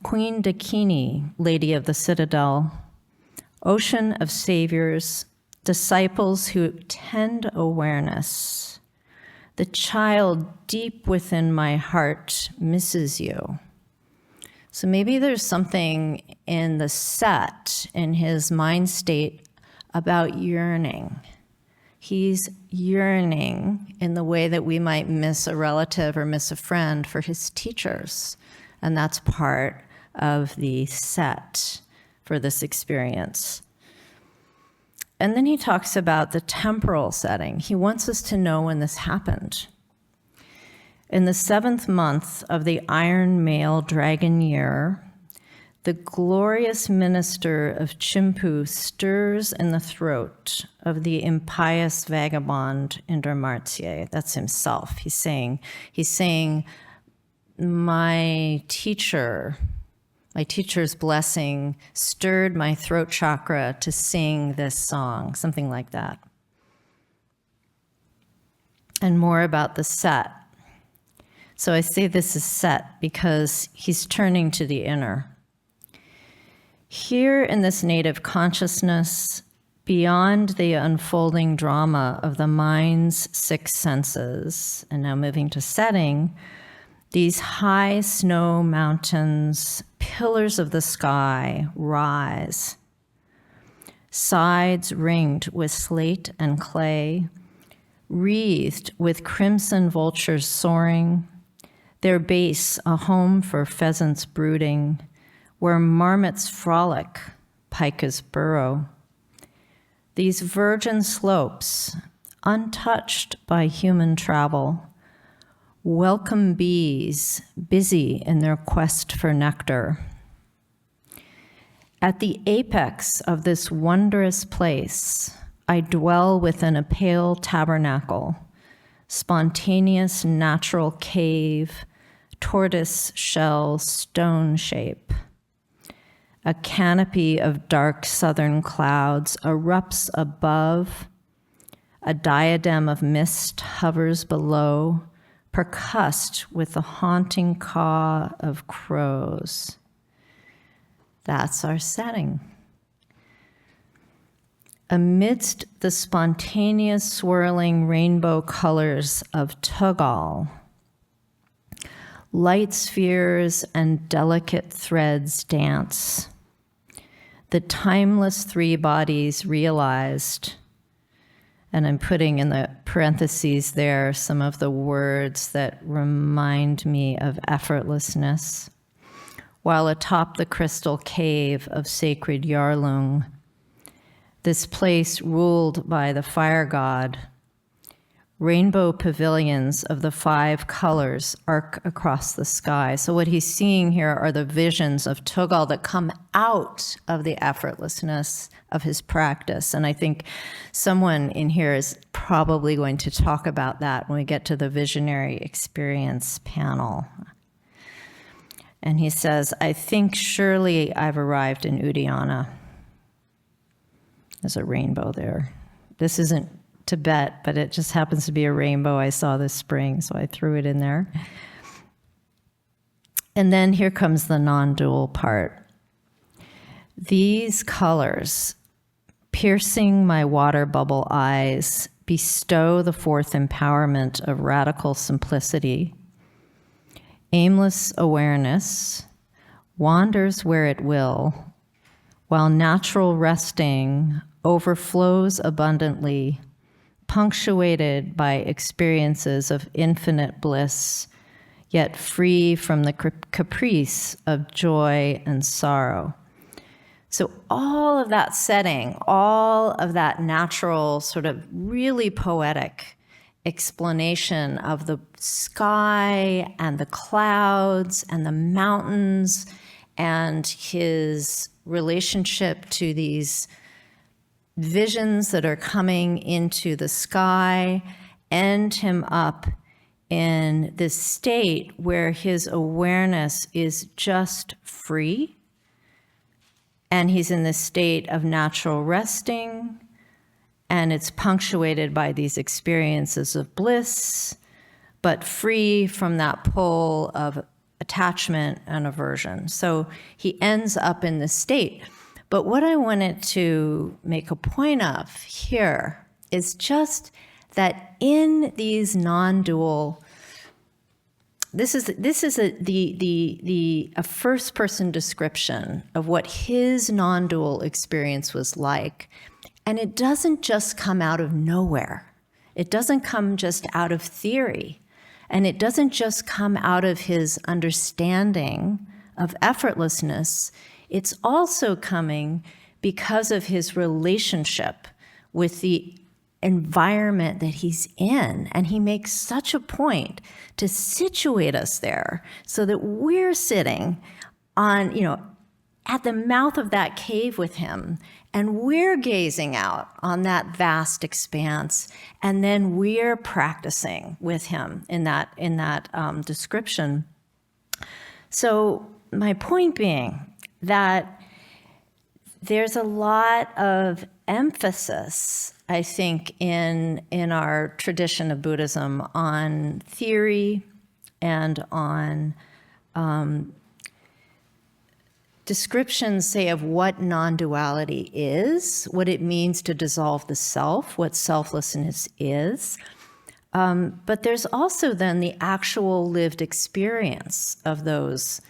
Queen Dakini, lady of the citadel, ocean of saviors, disciples who tend awareness. The child deep within my heart misses you. So maybe there's something in the set, in his mind state, about yearning. He's yearning in the way that we might miss a relative or miss a friend for his teachers. And that's part of the set for this experience. And then he talks about the temporal setting. He wants us to know when this happened. In the 7th month of the Iron Male Dragon Year, the glorious minister of Chimpu stirs in the throat of the impious vagabond Indramartye. That's himself. He's saying, my teacher's blessing stirred my throat chakra to sing this song, something like that. And more about the set. So I say this is set because he's turning to the inner. Here in this native consciousness, beyond the unfolding drama of the mind's 6 senses, and now moving to setting, these high snow mountains, pillars of the sky, rise. Sides ringed with slate and clay, wreathed with crimson vultures soaring, their base a home for pheasants brooding, where marmots frolic, pikas burrow. These virgin slopes, untouched by human travel, welcome bees busy in their quest for nectar. At the apex of this wondrous place, I dwell within a pale tabernacle, spontaneous natural cave, tortoise shell stone shape. A canopy of dark southern clouds erupts above. A diadem of mist hovers below, percussed with the haunting caw of crows. That's our setting. Amidst the spontaneous swirling rainbow colors of Tuggal, light spheres and delicate threads dance. The timeless 3 bodies realized, and I'm putting in the parentheses there some of the words that remind me of effortlessness, while atop the crystal cave of sacred Yarlung, this place ruled by the fire god, rainbow pavilions of the 5 colors arc across the sky. So what he's seeing here are the visions of Tuggal that come out of the effortlessness of his practice. And I think someone in here is probably going to talk about that when we get to the visionary experience panel. And he says, I think surely I've arrived in Uddiyana. There's a rainbow there. This isn't Tibet, but it just happens to be a rainbow I saw this spring, so I threw it in there. And then here comes the non-dual part. These colors, piercing my water bubble eyes, bestow the 4th empowerment of radical simplicity. Aimless awareness wanders where it will, while natural resting overflows abundantly, punctuated by experiences of infinite bliss, yet free from the caprice of joy and sorrow. So all of that setting, all of that natural, sort of really poetic explanation of the sky and the clouds and the mountains and his relationship to these visions that are coming into the sky end him up in this state where his awareness is just free, and he's in this state of natural resting, and it's punctuated by these experiences of bliss, but free from that pull of attachment and aversion. So he ends up in this state. But what I wanted to make a point of here is just that in these non-dual, this is a first-person description of what his non-dual experience was like And it doesn't just come out of nowhere. It doesn't come just out of theory. And it doesn't just come out of his understanding of effortlessness. It's also coming because of his relationship with the environment that he's in. And he makes such a point to situate us there so that we're sitting on, at the mouth of that cave with him, and we're gazing out on that vast expanse, and then we're practicing with him in that description. So my point being that there's a lot of emphasis, I think, in our tradition of Buddhism on theory and on descriptions, say, of what non-duality is, what it means to dissolve the self, what selflessness is. But there's also then the actual lived experience of those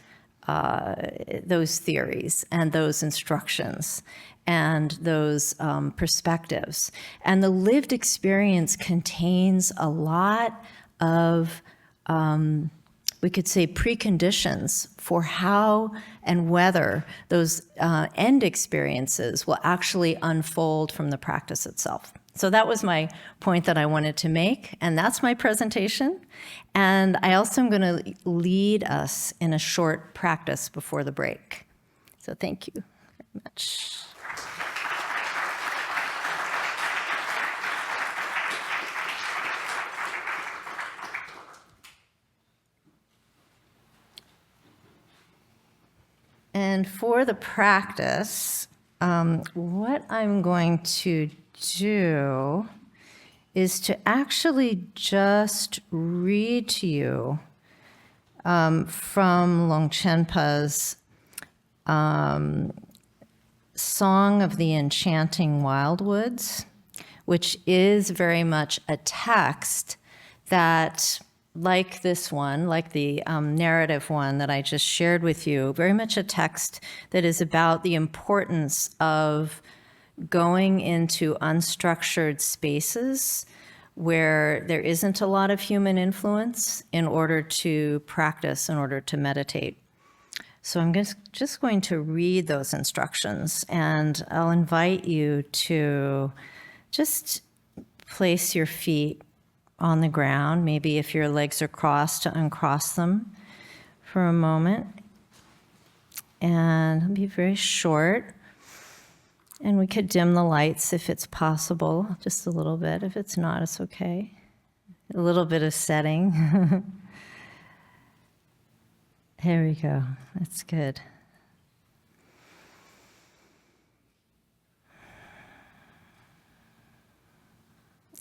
theories and those instructions and those perspectives. And the lived experience contains a lot of, we could say, preconditions for how and whether those end experiences will actually unfold from the practice itself. So that was my point that I wanted to make, and that's my presentation. And I also am going to lead us in a short practice before the break. So thank you very much. And for the practice, what I'm going to do is to actually just read to you from Longchenpa's Song of the Enchanting Wildwoods, which is very much a text that, like this one, like the narrative one that I just shared with you, very much a text that is about the importance of going into unstructured spaces where there isn't a lot of human influence in order to practice, in order to meditate. So I'm just going to read those instructions, and I'll invite you to just place your feet on the ground, maybe if your legs are crossed, to uncross them for a moment. And it'll be very short. And we could dim the lights if it's possible, just a little bit. If it's not, it's okay. A little bit of setting. Here we go. That's good.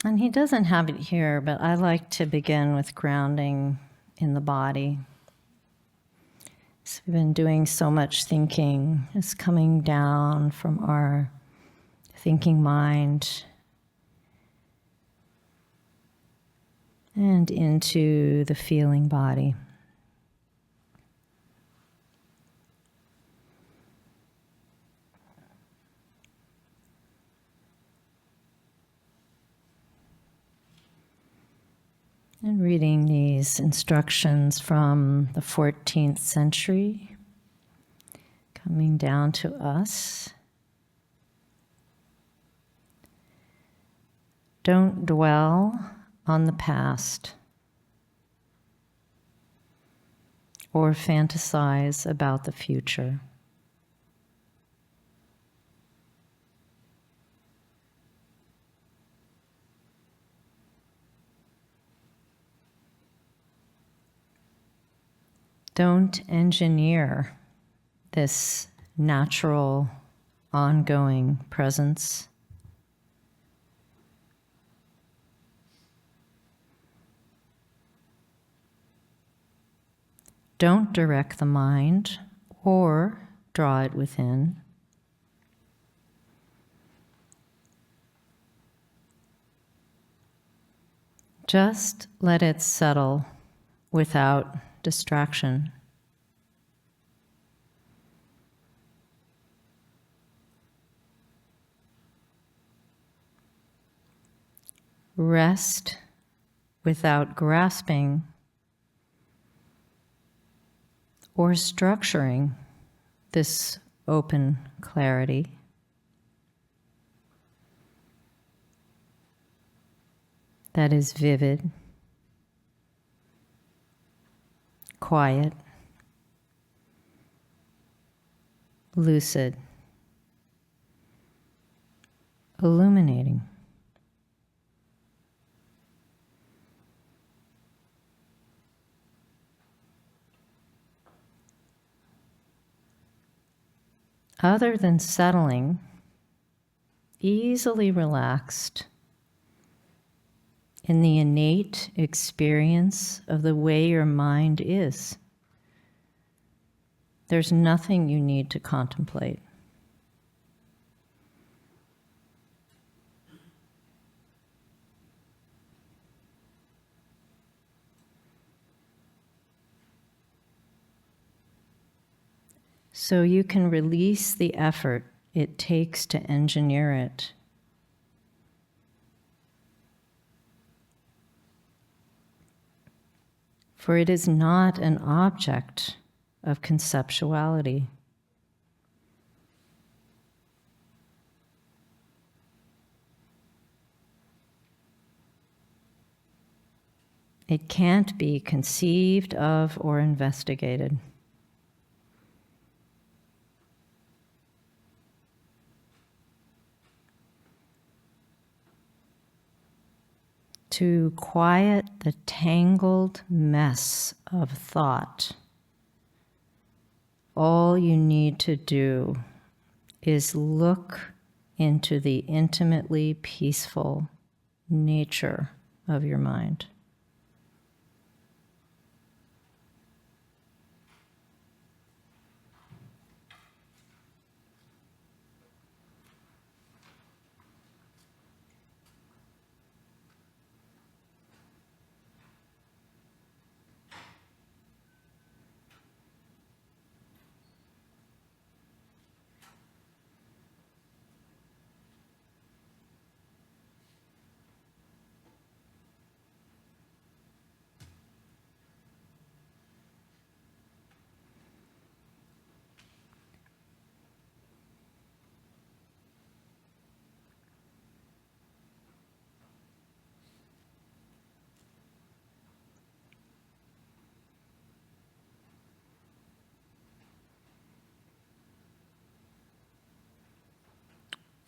And he doesn't have it here, but I like to begin with grounding in the body. So we've been doing so much thinking. It's coming down from our thinking mind and into the feeling body. And reading these instructions from the 14th century, coming down to us. Don't dwell on the past or fantasize about the future. Don't engineer this natural, ongoing presence. Don't direct the mind or draw it within. Just let it settle without distraction. rest without grasping or structuring this open clarity. That is vivid, quiet, lucid, illuminating. Other than settling, easily relaxed in the innate experience of the way your mind is. There's nothing you need to contemplate. So you can release the effort it takes to engineer it. For it is not an object of conceptuality. It can't be conceived of or investigated. To quiet the tangled mess of thought, all you need to do is look into the intimately peaceful nature of your mind.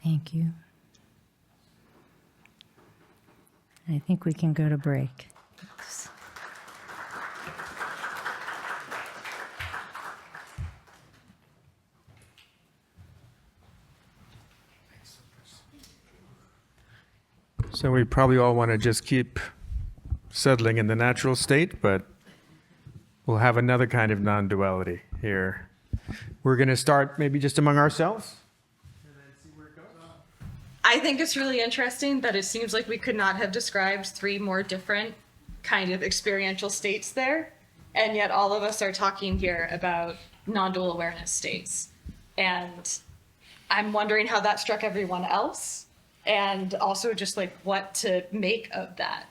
Thank you. I think we can go to break. So we probably all want to just keep settling in the natural state, but we'll have another kind of non-duality here. We're going to start maybe just among ourselves. I think it's really interesting that it seems like we could not have described 3 more different kind of experiential states there, and yet all of us are talking here about non-dual awareness states. And I'm wondering how that struck everyone else, and also just like what to make of that.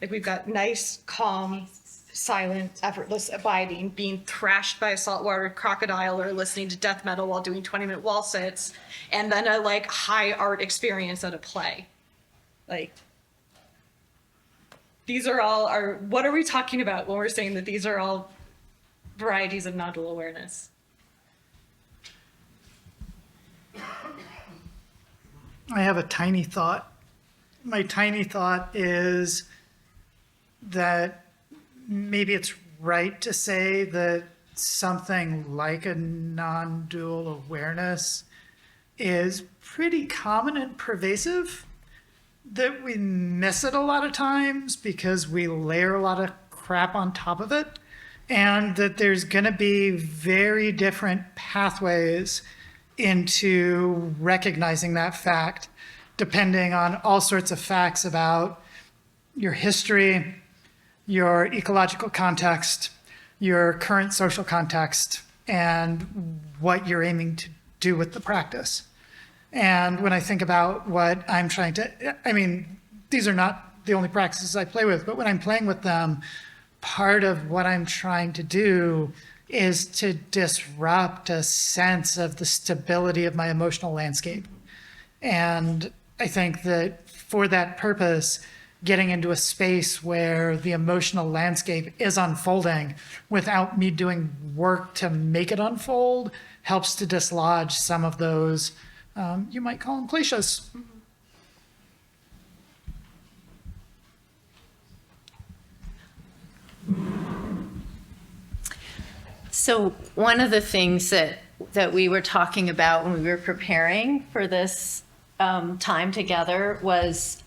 Like we've got nice, calm, silent, effortless abiding, being thrashed by a saltwater crocodile or listening to death metal while doing 20-minute wall sits, and then a like high art experience at a play. Like these are all what are we talking about when we're saying that these are all varieties of non-dual awareness? I have a tiny thought. My tiny thought is that maybe it's right to say that something like a non-dual awareness is pretty common and pervasive, that we miss it a lot of times because we layer a lot of crap on top of it, and that there's going to be very different pathways into recognizing that fact, depending on all sorts of facts about your history, your ecological context, your current social context, and what you're aiming to do with the practice. And when I think about what I'm trying to, I mean, these are not the only practices I play with, but when I'm playing with them, part of what I'm trying to do is to disrupt a sense of the stability of my emotional landscape. And I think that for that purpose, getting into a space where the emotional landscape is unfolding without me doing work to make it unfold helps to dislodge some of those, you might call them cliches. So one of the things that we were talking about when we were preparing for this time together was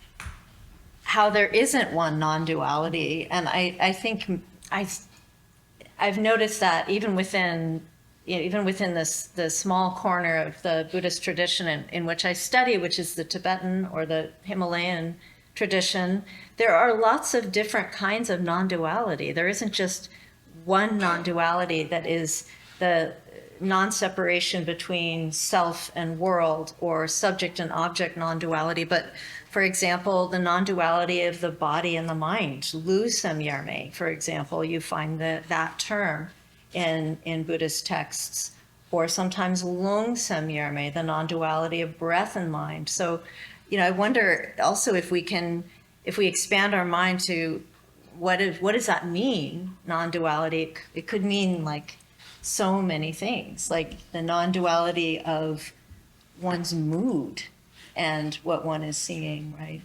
how there isn't one non-duality. And I think I've noticed that even within this the small corner of the Buddhist tradition in which I study, which is the Tibetan or the Himalayan tradition, there are lots of different kinds of non-duality. There isn't just one non-duality that is the non-separation between self and world or subject and object non-duality, but for example, the non-duality of the body and the mind, lu-saṃvitti, for example, you find that term in Buddhist texts, or sometimes lung-saṃvitti, the non-duality of breath and mind. So, I wonder also if we expand our mind to what does that mean, non-duality? It could mean like so many things, like the non-duality of one's mood and what one is seeing, right?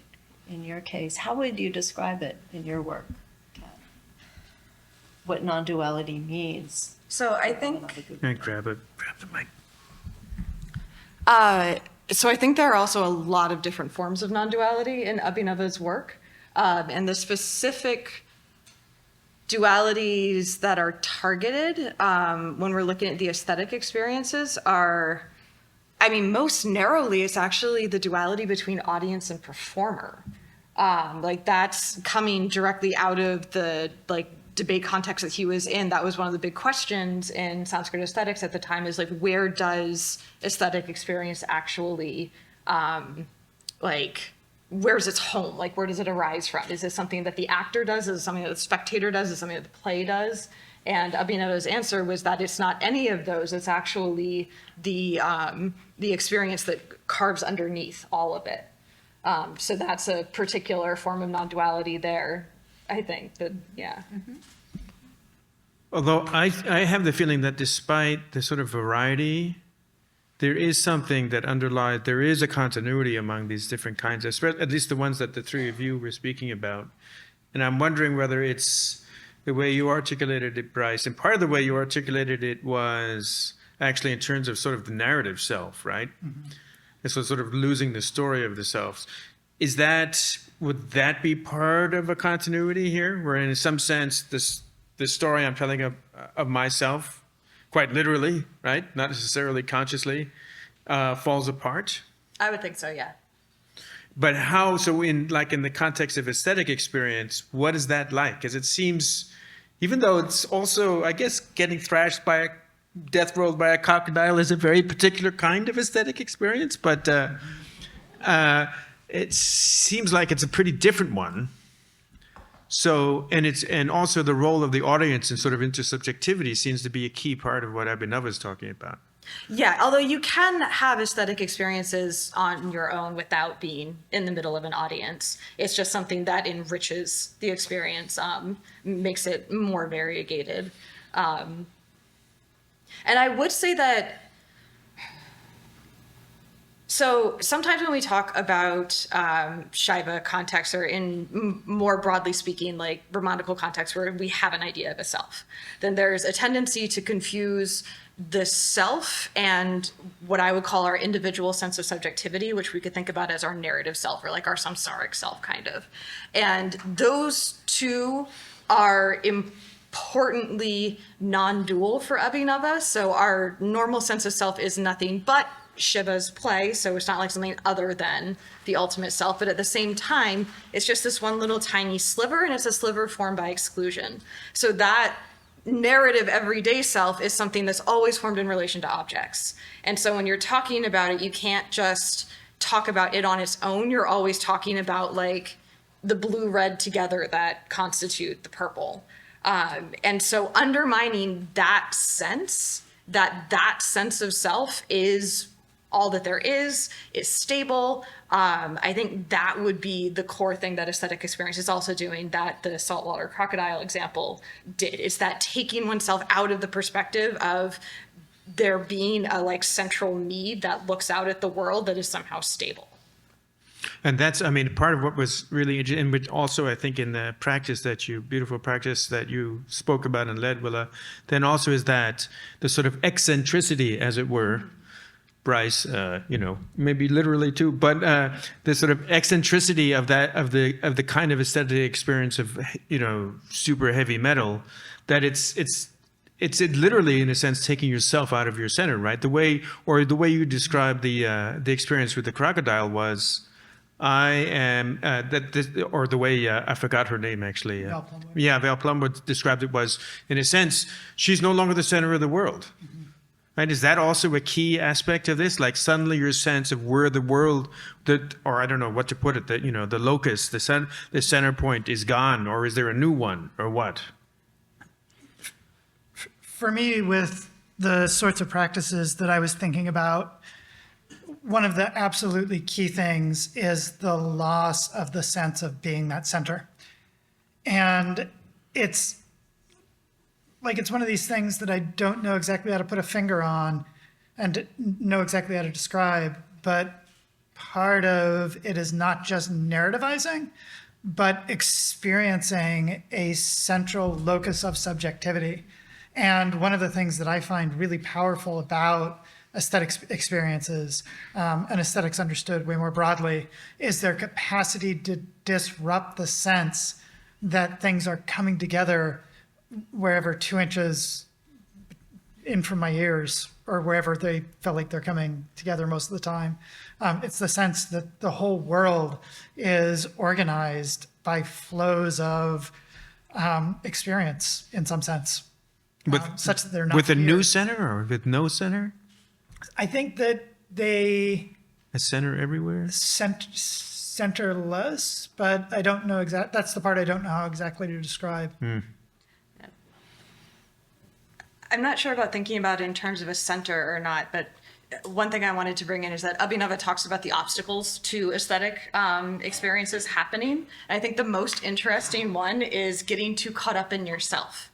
In your case, how would you describe it in your work, Kat? What non-duality means? So I think Grab the mic. So I think there are also a lot of different forms of non-duality in Abhinava's work. And the specific dualities that are targeted when we're looking at the aesthetic experiences are, most narrowly, it's actually the duality between audience and performer. That's coming directly out of the debate context that he was in. That was one of the big questions in Sanskrit aesthetics at the time, is where does aesthetic experience actually where's its home? Where does it arise from? Is it something that the actor does? Is it something that the spectator does? Is it something that the play does? And Abhinava's answer was that it's not any of those. It's actually the experience that carves underneath all of it. So that's a particular form of non-duality there, I think. Yeah. Mm-hmm. Although I have the feeling that despite the sort of variety, there is something that underlies, there is a continuity among these different kinds, at least the ones that the three of you were speaking about. And I'm wondering whether it's the way you articulated it, Bryce, and part of the way you articulated it was actually in terms of sort of the narrative self, right? Mm-hmm. And so sort of losing the story of the self. Would that be part of a continuity here, where in some sense the story I'm telling of myself, quite literally, right? Not necessarily consciously, falls apart? I would think so, yeah. But how, so in the context of aesthetic experience, what is that like? Because it seems, even though it's also, I guess, getting thrashed by death rolled by a crocodile is a very particular kind of aesthetic experience, but it seems like it's a pretty different one. So, and also the role of the audience and sort of intersubjectivity seems to be a key part of what Abhinava is talking about. Yeah, although you can have aesthetic experiences on your own without being in the middle of an audience. It's just something that enriches the experience, makes it more variegated. And I would say that, so sometimes when we talk about Shaiva context, or in more broadly speaking, Brahmanical context, where we have an idea of a self, then there's a tendency to confuse the self and what I would call our individual sense of subjectivity, which we could think about as our narrative self, or our samsaric self, kind of. And those two are importantly non-dual for Abhinava. So our normal sense of self is nothing but Shiva's play, so it's not like something other than the ultimate self, but at the same time, it's just this one little tiny sliver, and it's a sliver formed by exclusion. So that narrative everyday self is something that's always formed in relation to objects. And so when you're talking about it, you can't just talk about it on its own. You're always talking about like the blue red together that constitute the purple. And so undermining that sense of self is all that there is stable. I think that would be the core thing that aesthetic experience is also doing, that the saltwater crocodile example did. It's that taking oneself out of the perspective of there being a like central need that looks out at the world that is somehow stable. And that's, I mean, part of what was really interesting, and which also I think in the practice that beautiful practice that you spoke about and led, Willa, then also is that the sort of eccentricity, as it were, Bryce, maybe literally too, but the sort of eccentricity of that, of the kind of aesthetic experience of, super heavy metal, that it's literally, in a sense, taking yourself out of your center, right? The way you described the experience with the crocodile was, or the way I forgot her name actually. Val Plumwood. Yeah, Val Plumwood described it was, in a sense, she's no longer the center of the world. Mm-hmm. Right? Is that also a key aspect of this? Like suddenly your sense of where the world, or I don't know what to put it, that the locus, the center point is gone, or is there a new one, or what? For me, with the sorts of practices that I was thinking about, one of the absolutely key things is the loss of the sense of being that center. And it's one of these things that I don't know exactly how to put a finger on and know exactly how to describe, but part of it is not just narrativizing, but experiencing a central locus of subjectivity. And one of the things that I find really powerful about aesthetic experiences, and aesthetics understood way more broadly, is their capacity to disrupt the sense that things are coming together wherever 2 inches in from my ears, or wherever they feel like they're coming together most of the time. It's the sense that the whole world is organized by flows of experience in some sense, such that they're not with a weird. new center or with no center? I think that they A center everywhere? centerless, but I don't know that's the part I don't know how exactly to describe. I'm not sure about thinking about it in terms of a center or not, but one thing I wanted to bring in is that Abhinava talks about the obstacles to aesthetic experiences happening. And I think the most interesting one is getting too caught up in yourself.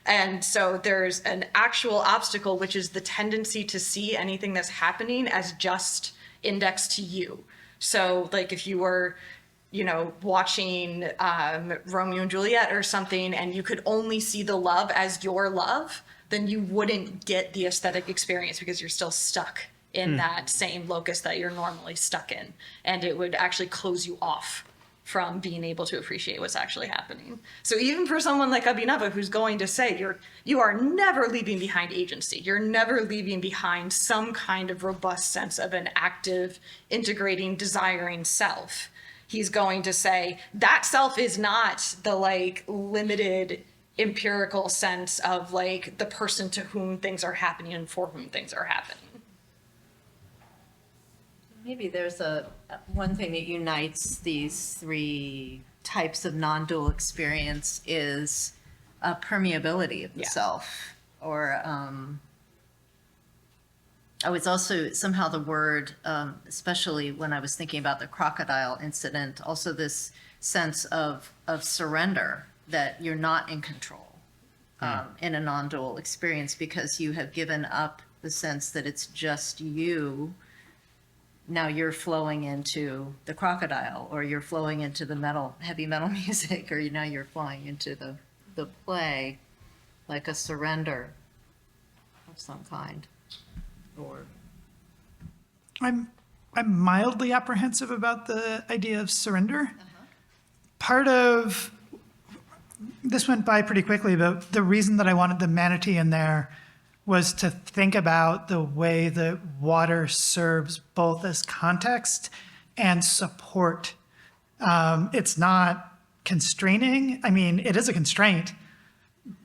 And so there's an actual obstacle, which is the tendency to see anything that's happening as just indexed to you. So like if you were, watching Romeo and Juliet or something, and you could only see the love as your love, then you wouldn't get the aesthetic experience because you're still stuck in that same locus that you're normally stuck in. And it would actually close you off from being able to appreciate what's actually happening. So even for someone like Abhinava, who's going to say you are never leaving behind agency, you're never leaving behind some kind of robust sense of an active, integrating, desiring self, he's going to say that self is not the limited empirical sense of the person to whom things are happening and for whom things are happening. Maybe there's one thing that unites these three types of non-dual experience is permeability of the self, or it's also somehow the word, especially when I was thinking about the crocodile incident, also this sense of surrender, that you're not in control in a non-dual experience because you have given up the sense that it's just you. Now you're flowing into the crocodile, or you're flowing into the heavy metal music, or now you're flowing into the play, like a surrender of some kind. Or I'm mildly apprehensive about the idea of surrender. Part of this went by pretty quickly, but the reason that I wanted the manatee in there was to think about the way that water serves both as context and support. It's not constraining. I mean, it is a constraint,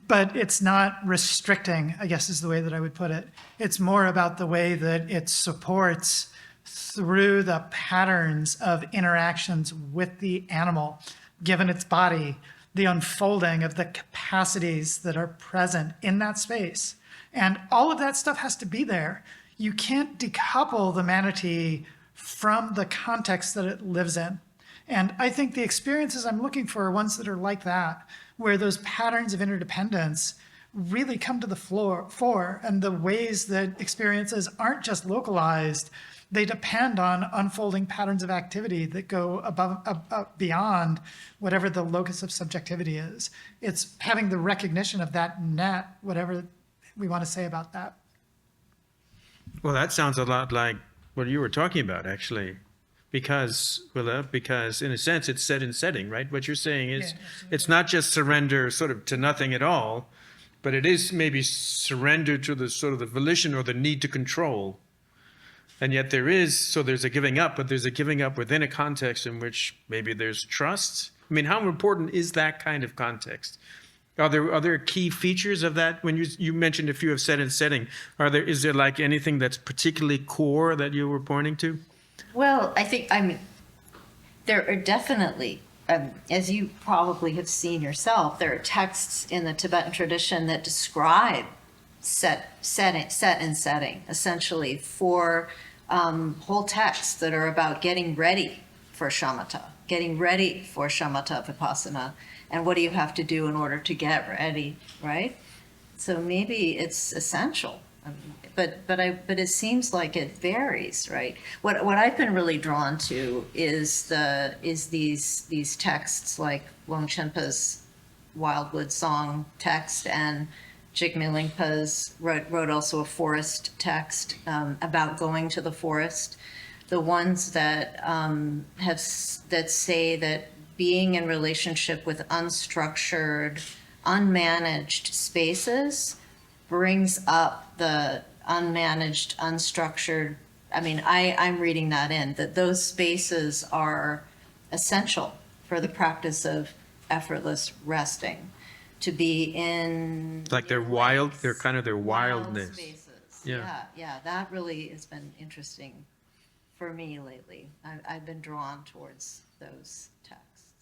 but it's not restricting, I guess is the way that I would put it. It's more about the way that it supports through the patterns of interactions with the animal, given its body, the unfolding of the capacities that are present in that space. And all of that stuff has to be there. You can't decouple the manatee from the context that it lives in. And I think the experiences I'm looking for are ones that are like that, where those patterns of interdependence really come to the fore, and the ways that experiences aren't just localized, they depend on unfolding patterns of activity that go beyond whatever the locus of subjectivity is. It's having the recognition of that net, whatever we want to say about that. Well, that sounds a lot like what you were talking about, actually. Because, Willa, because in a sense, it's set and setting, right? What you're saying is it's not just surrender sort of to nothing at all, but it is maybe surrender to the sort of the volition or the need to control. And yet there's a giving up, but there's a giving up within a context in which maybe there's trust. I mean, how important is that kind of context? Are there key features of that? When you mentioned a few of set and setting, is there like anything that's particularly core that you were pointing to? Well, there are definitely, as you probably have seen yourself, there are texts in the Tibetan tradition that describe set and setting, essentially, for whole texts that are about getting ready for shamatha, vipassana, and what do you have to do in order to get ready, right? So maybe it's essential. But it seems like it varies, right? What I've been really drawn to is these texts like Longchenpa's Wildwood Song text, and Jigme Lingpa's wrote also a forest text about going to the forest. The ones that that say that being in relationship with unstructured, unmanaged spaces brings up the unmanaged, unstructured. I mean, I'm reading that in, that those spaces are essential for the practice of effortless resting, to be in. Like they're wild, they're kind of their wild wildness. spaces. Yeah. Yeah, that really has been interesting for me lately. I've been drawn towards those texts.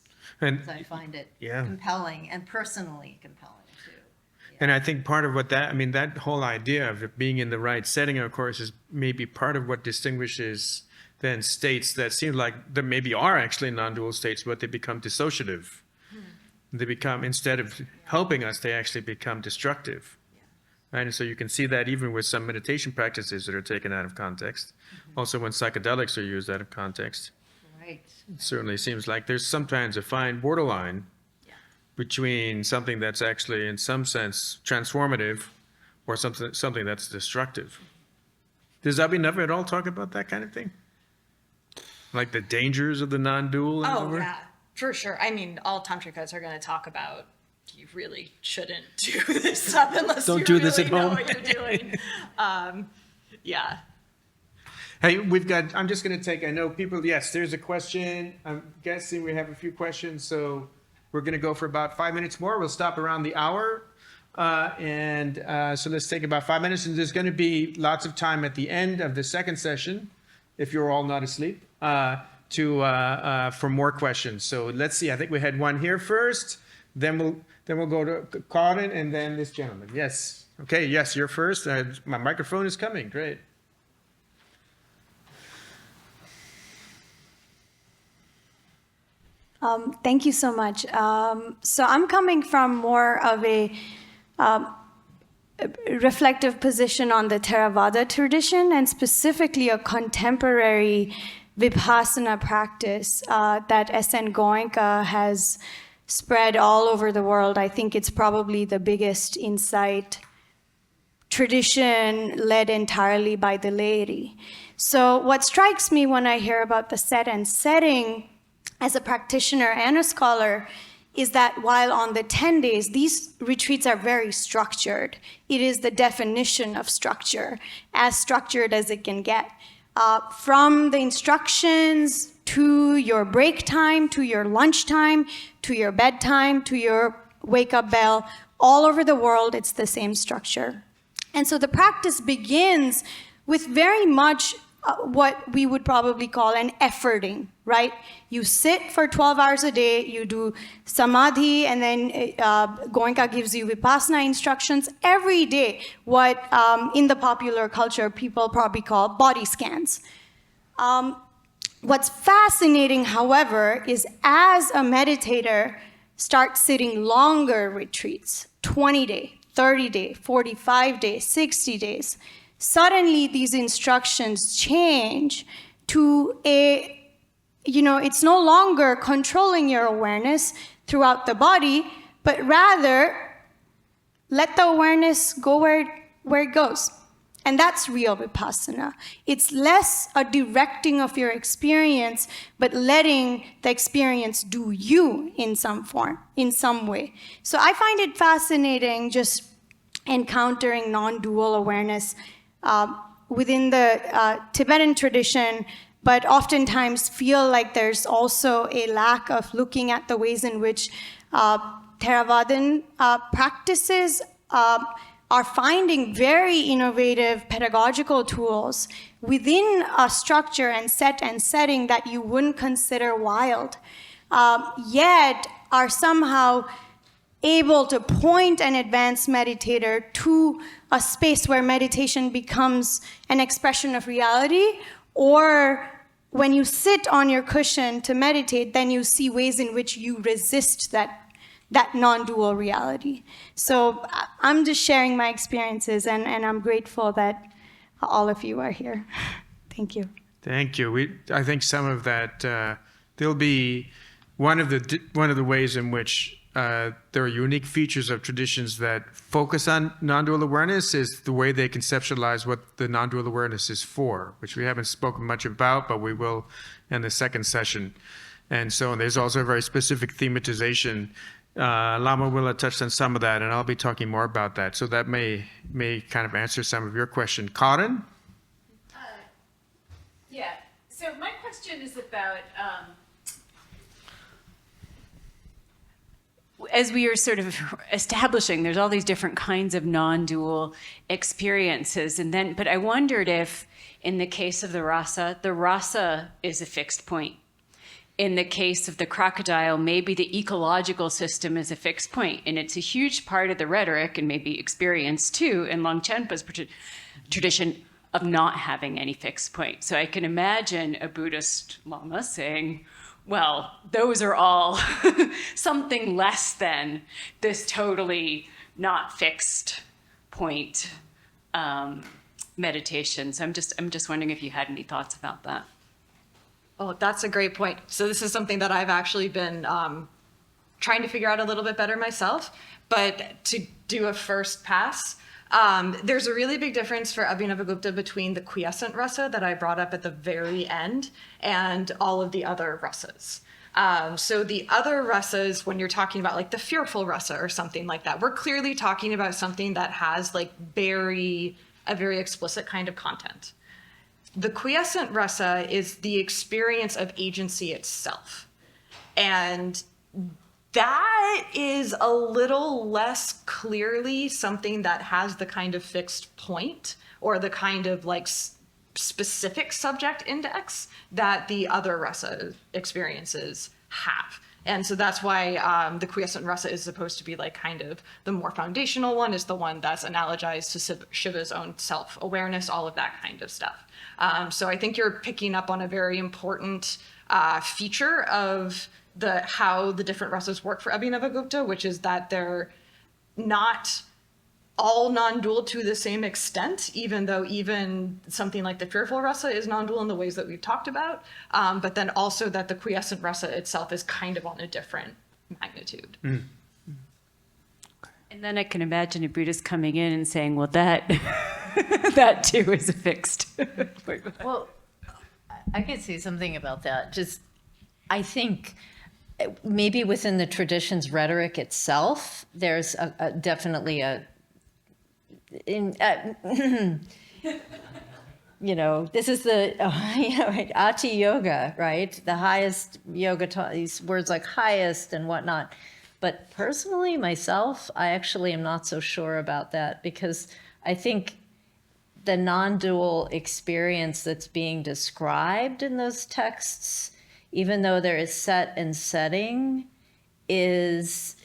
And Because I find it Yeah. compelling, and personally compelling too. And I think part of what that whole idea of it being in the right setting, of course, is maybe part of what distinguishes then states that seem like there maybe are actually non-dual states, but they become dissociative. They become, instead of helping us, they actually become destructive. Right? And so you can see that even with some meditation practices that are taken out of context. Also when psychedelics are used out of context. Right. It certainly seems like there's sometimes a fine borderline between something that's actually in some sense transformative or something that's destructive. Does Abhinav at all talk about that kind of thing? Like the dangers of the non-dual? and Oh, over? yeah, for sure. I mean, all tantrikas are going to talk about you really shouldn't do this stuff unless Don't you do really this at know home. what you're doing. Yeah. Hey, I'm just going to take, I know people, yes, there's a question. I'm guessing we have a few questions, so we're going to go for about 5 minutes more. We'll stop around the hour. So let's take about 5 minutes, and there's going to be lots of time at the end of the second session, if you're all not asleep, for more questions. So let's see, I think we had one here first, then we'll go to Karin, and then this gentleman. Yes. Okay, yes, you're first. My microphone is coming. Great. Thank you so much. So I'm coming from more of a reflective position on the Theravada tradition, and specifically a contemporary Vipassana practice that S.N. Goenka has spread all over the world. I think it's probably the biggest insight tradition led entirely by the laity. So what strikes me when I hear about the set and setting as a practitioner and a scholar is that while on the 10 days, these retreats are very structured. It is the definition of structure, as structured as it can get. From the instructions to your break time, to your lunch time, to your bedtime, to your wake up bell, All over the world, it's the same structure. And so the practice begins with very much what we would probably call an efforting, right? You sit for 12 hours a day, you do samadhi, and then Goenka gives you vipassana instructions every day, what in the popular culture people probably call body scans. What's fascinating, however, is as a meditator starts sitting longer retreats, 20-day, 30-day, 45-day, 60 days, suddenly these instructions change to it's no longer controlling your awareness throughout the body, but rather let the awareness go where it goes. And that's real vipassana. It's less a directing of your experience, but letting the experience do you in some form, in some way. So I find it fascinating just encountering non-dual awareness within the Tibetan tradition, but oftentimes feel like there's also a lack of looking at the ways in which Theravadan practices are finding very innovative pedagogical tools within a structure and set and setting that you wouldn't consider wild, yet are somehow able to point an advanced meditator to a space where meditation becomes an expression of reality, or when you sit on your cushion to meditate, then you see ways in which you resist that non-dual reality. So I'm just sharing my experiences, and I'm grateful that all of you are here. Thank you. Thank you. I think some of that, there'll be one of the ways in which there are unique features of traditions that focus on non-dual awareness is the way they conceptualize what the non-dual awareness is for, which we haven't spoken much about, but we will in the second session. And so there's also a very specific thematization. Lama Willa touched on some of that, and I'll be talking more about that. So that may kind of answer some of your question. Karin? Yeah. So my question is about, as we are sort of establishing, there's all these different kinds of non-dual experiences, but I wondered if, in the case of the rasa is a fixed point. In the case of the crocodile, maybe the ecological system is a fixed point, and it's a huge part of the rhetoric and maybe experience too in Longchenpa's tradition of not having any fixed point. So I can imagine a Buddhist Lama saying, well, those are all something less than this totally not fixed point meditation. So I'm just wondering if you had any thoughts about that. Oh, that's a great point. So this is something that I've actually been trying to figure out a little bit better myself. But to do a first pass, there's a really big difference for Abhinavagupta between the quiescent rasa that I brought up at the very end and all of the other rasas. So the other rasas, when you're talking about like the fearful rasa or something like that, we're clearly talking about something that has like a very explicit kind of content. The quiescent rasa is the experience of agency itself. And that is a little less clearly something that has the kind of fixed point or the kind of like specific subject index that the other rasa experiences have. And so that's why the quiescent rasa is supposed to be like kind of the more foundational one, is the one that's analogized to Shiva's own self-awareness, all of that kind of stuff. So I think you're picking up on a very important feature of how the different rasas work for Abhinavagupta, which is that they're not all non-dual to the same extent, even though even something like the fearful rasa is non-dual in the ways that we've talked about, but then also that the quiescent rasa itself is kind of on a different magnitude. Mm. And then I can imagine a Buddhist coming in and saying, well, that that too is a fixed. Well, I could say something about that. Just, I think maybe within the tradition's rhetoric itself, there's definitely this is the Ati yoga, right? The highest yoga, these words like highest and whatnot. But personally, myself, I actually am not so sure about that, because I think the non-dual experience that's being described in those texts, even though there is set and setting, is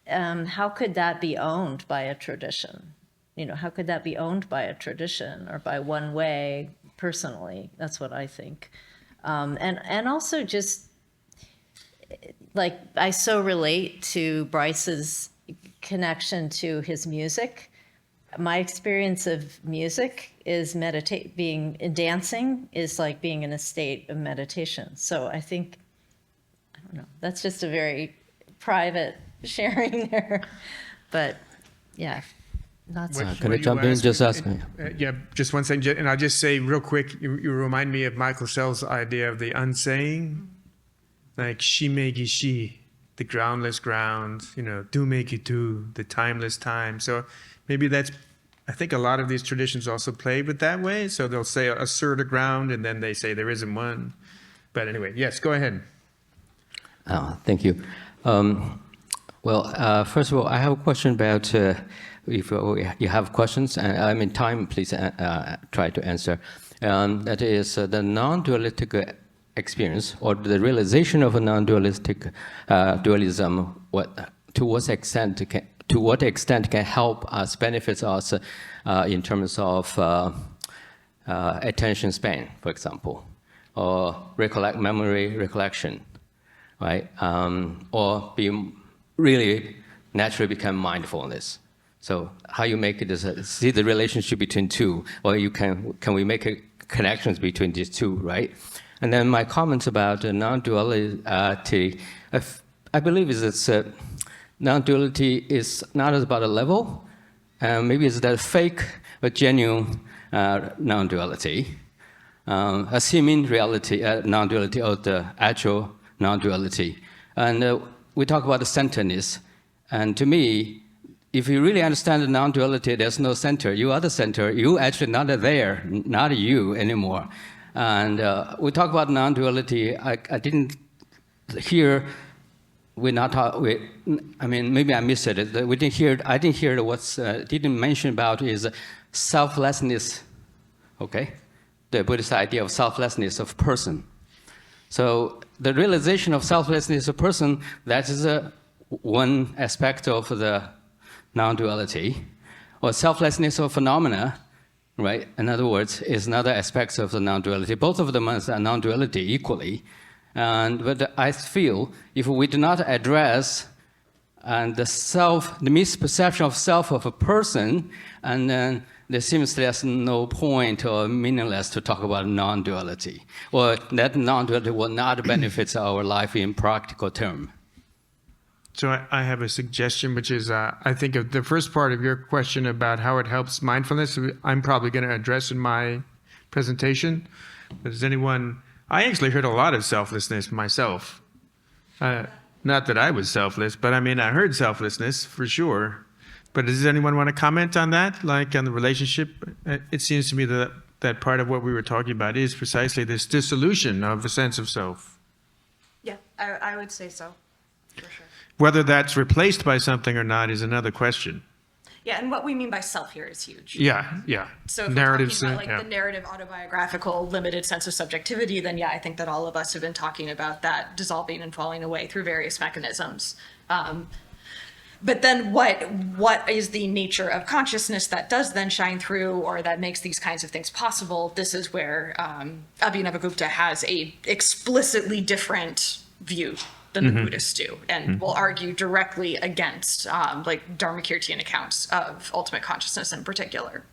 how could that be owned by a tradition? You know, how could that be owned by a tradition or by one way personally? That's what I think. And also just like, I so relate to Bryce's connection to his music. My experience of music is dancing is like being in a state of meditation. So I think, I don't know, that's just a very private sharing there. But yeah, not so. Can I jump in? Just ask me. Yeah, just one second. And I'll just say real quick, you remind me of Michael Sell's idea of the unsaying. Like shimegi shi, the groundless ground, you know, dumeki tu, the timeless time. So maybe that's, I think a lot of these traditions also play with that way. So they'll say assert a ground and then they say there isn't one. But anyway, yes, go ahead. Thank you. First of all, I have a question about if you have questions, and I'm in time, please try to answer. That is the non-dualistic experience, or the realization of a non-dualistic dualism. To what extent can help us, benefits us in terms of attention span, for example, or memory recollection, right? Or be really naturally become mindfulness. So how you make it is see the relationship between two, or can we make connections between these two, right? And then my comments about non-duality, I believe is non-duality is not about a level, maybe it's that fake but genuine non-duality, a seeming reality, non-duality, or the actual non-duality. And we talk about the centeredness, and to me, if you really understand the non-duality, there's no center. You are the center. You actually not there, not you anymore. And we talk about non-duality. I didn't hear. I mean, maybe I missed it. I didn't hear what's didn't mention about is selflessness. Okay, the Buddhist idea of selflessness of person. So the realization of selflessness of person, that is one aspect of the non-duality, or selflessness of phenomena, right? In other words, is another aspect of the non-duality. Both of them are non-duality equally. But I feel if we do not address the misperception of self of a person, and then there seems there's no point or meaningless to talk about non-duality, or that non-duality will not benefit our life in practical terms. So I have a suggestion, which is I think of the first part of your question about how it helps mindfulness, I'm probably going to address in my presentation. But does anyone, I actually heard a lot of selflessness myself. Not that I was selfless, but I mean, I heard selflessness for sure. But does anyone want to comment on that, like on the relationship? It seems to me that part of what we were talking about is precisely this dissolution of a sense of self. Yeah, I would say so, for sure. Whether that's replaced by something or not is another question. Yeah, and what we mean by self here is huge. Yeah. So if Narratives, we're talking about the narrative, autobiographical, limited sense of subjectivity, then yeah, I think that all of us have been talking about that dissolving and falling away through various mechanisms. But then what is the nature of consciousness that does then shine through, or that makes these kinds of things possible? This is where Abhinavagupta has a explicitly different view than the Buddhists do, and will argue directly against like Dharmakirtian accounts of ultimate consciousness in particular.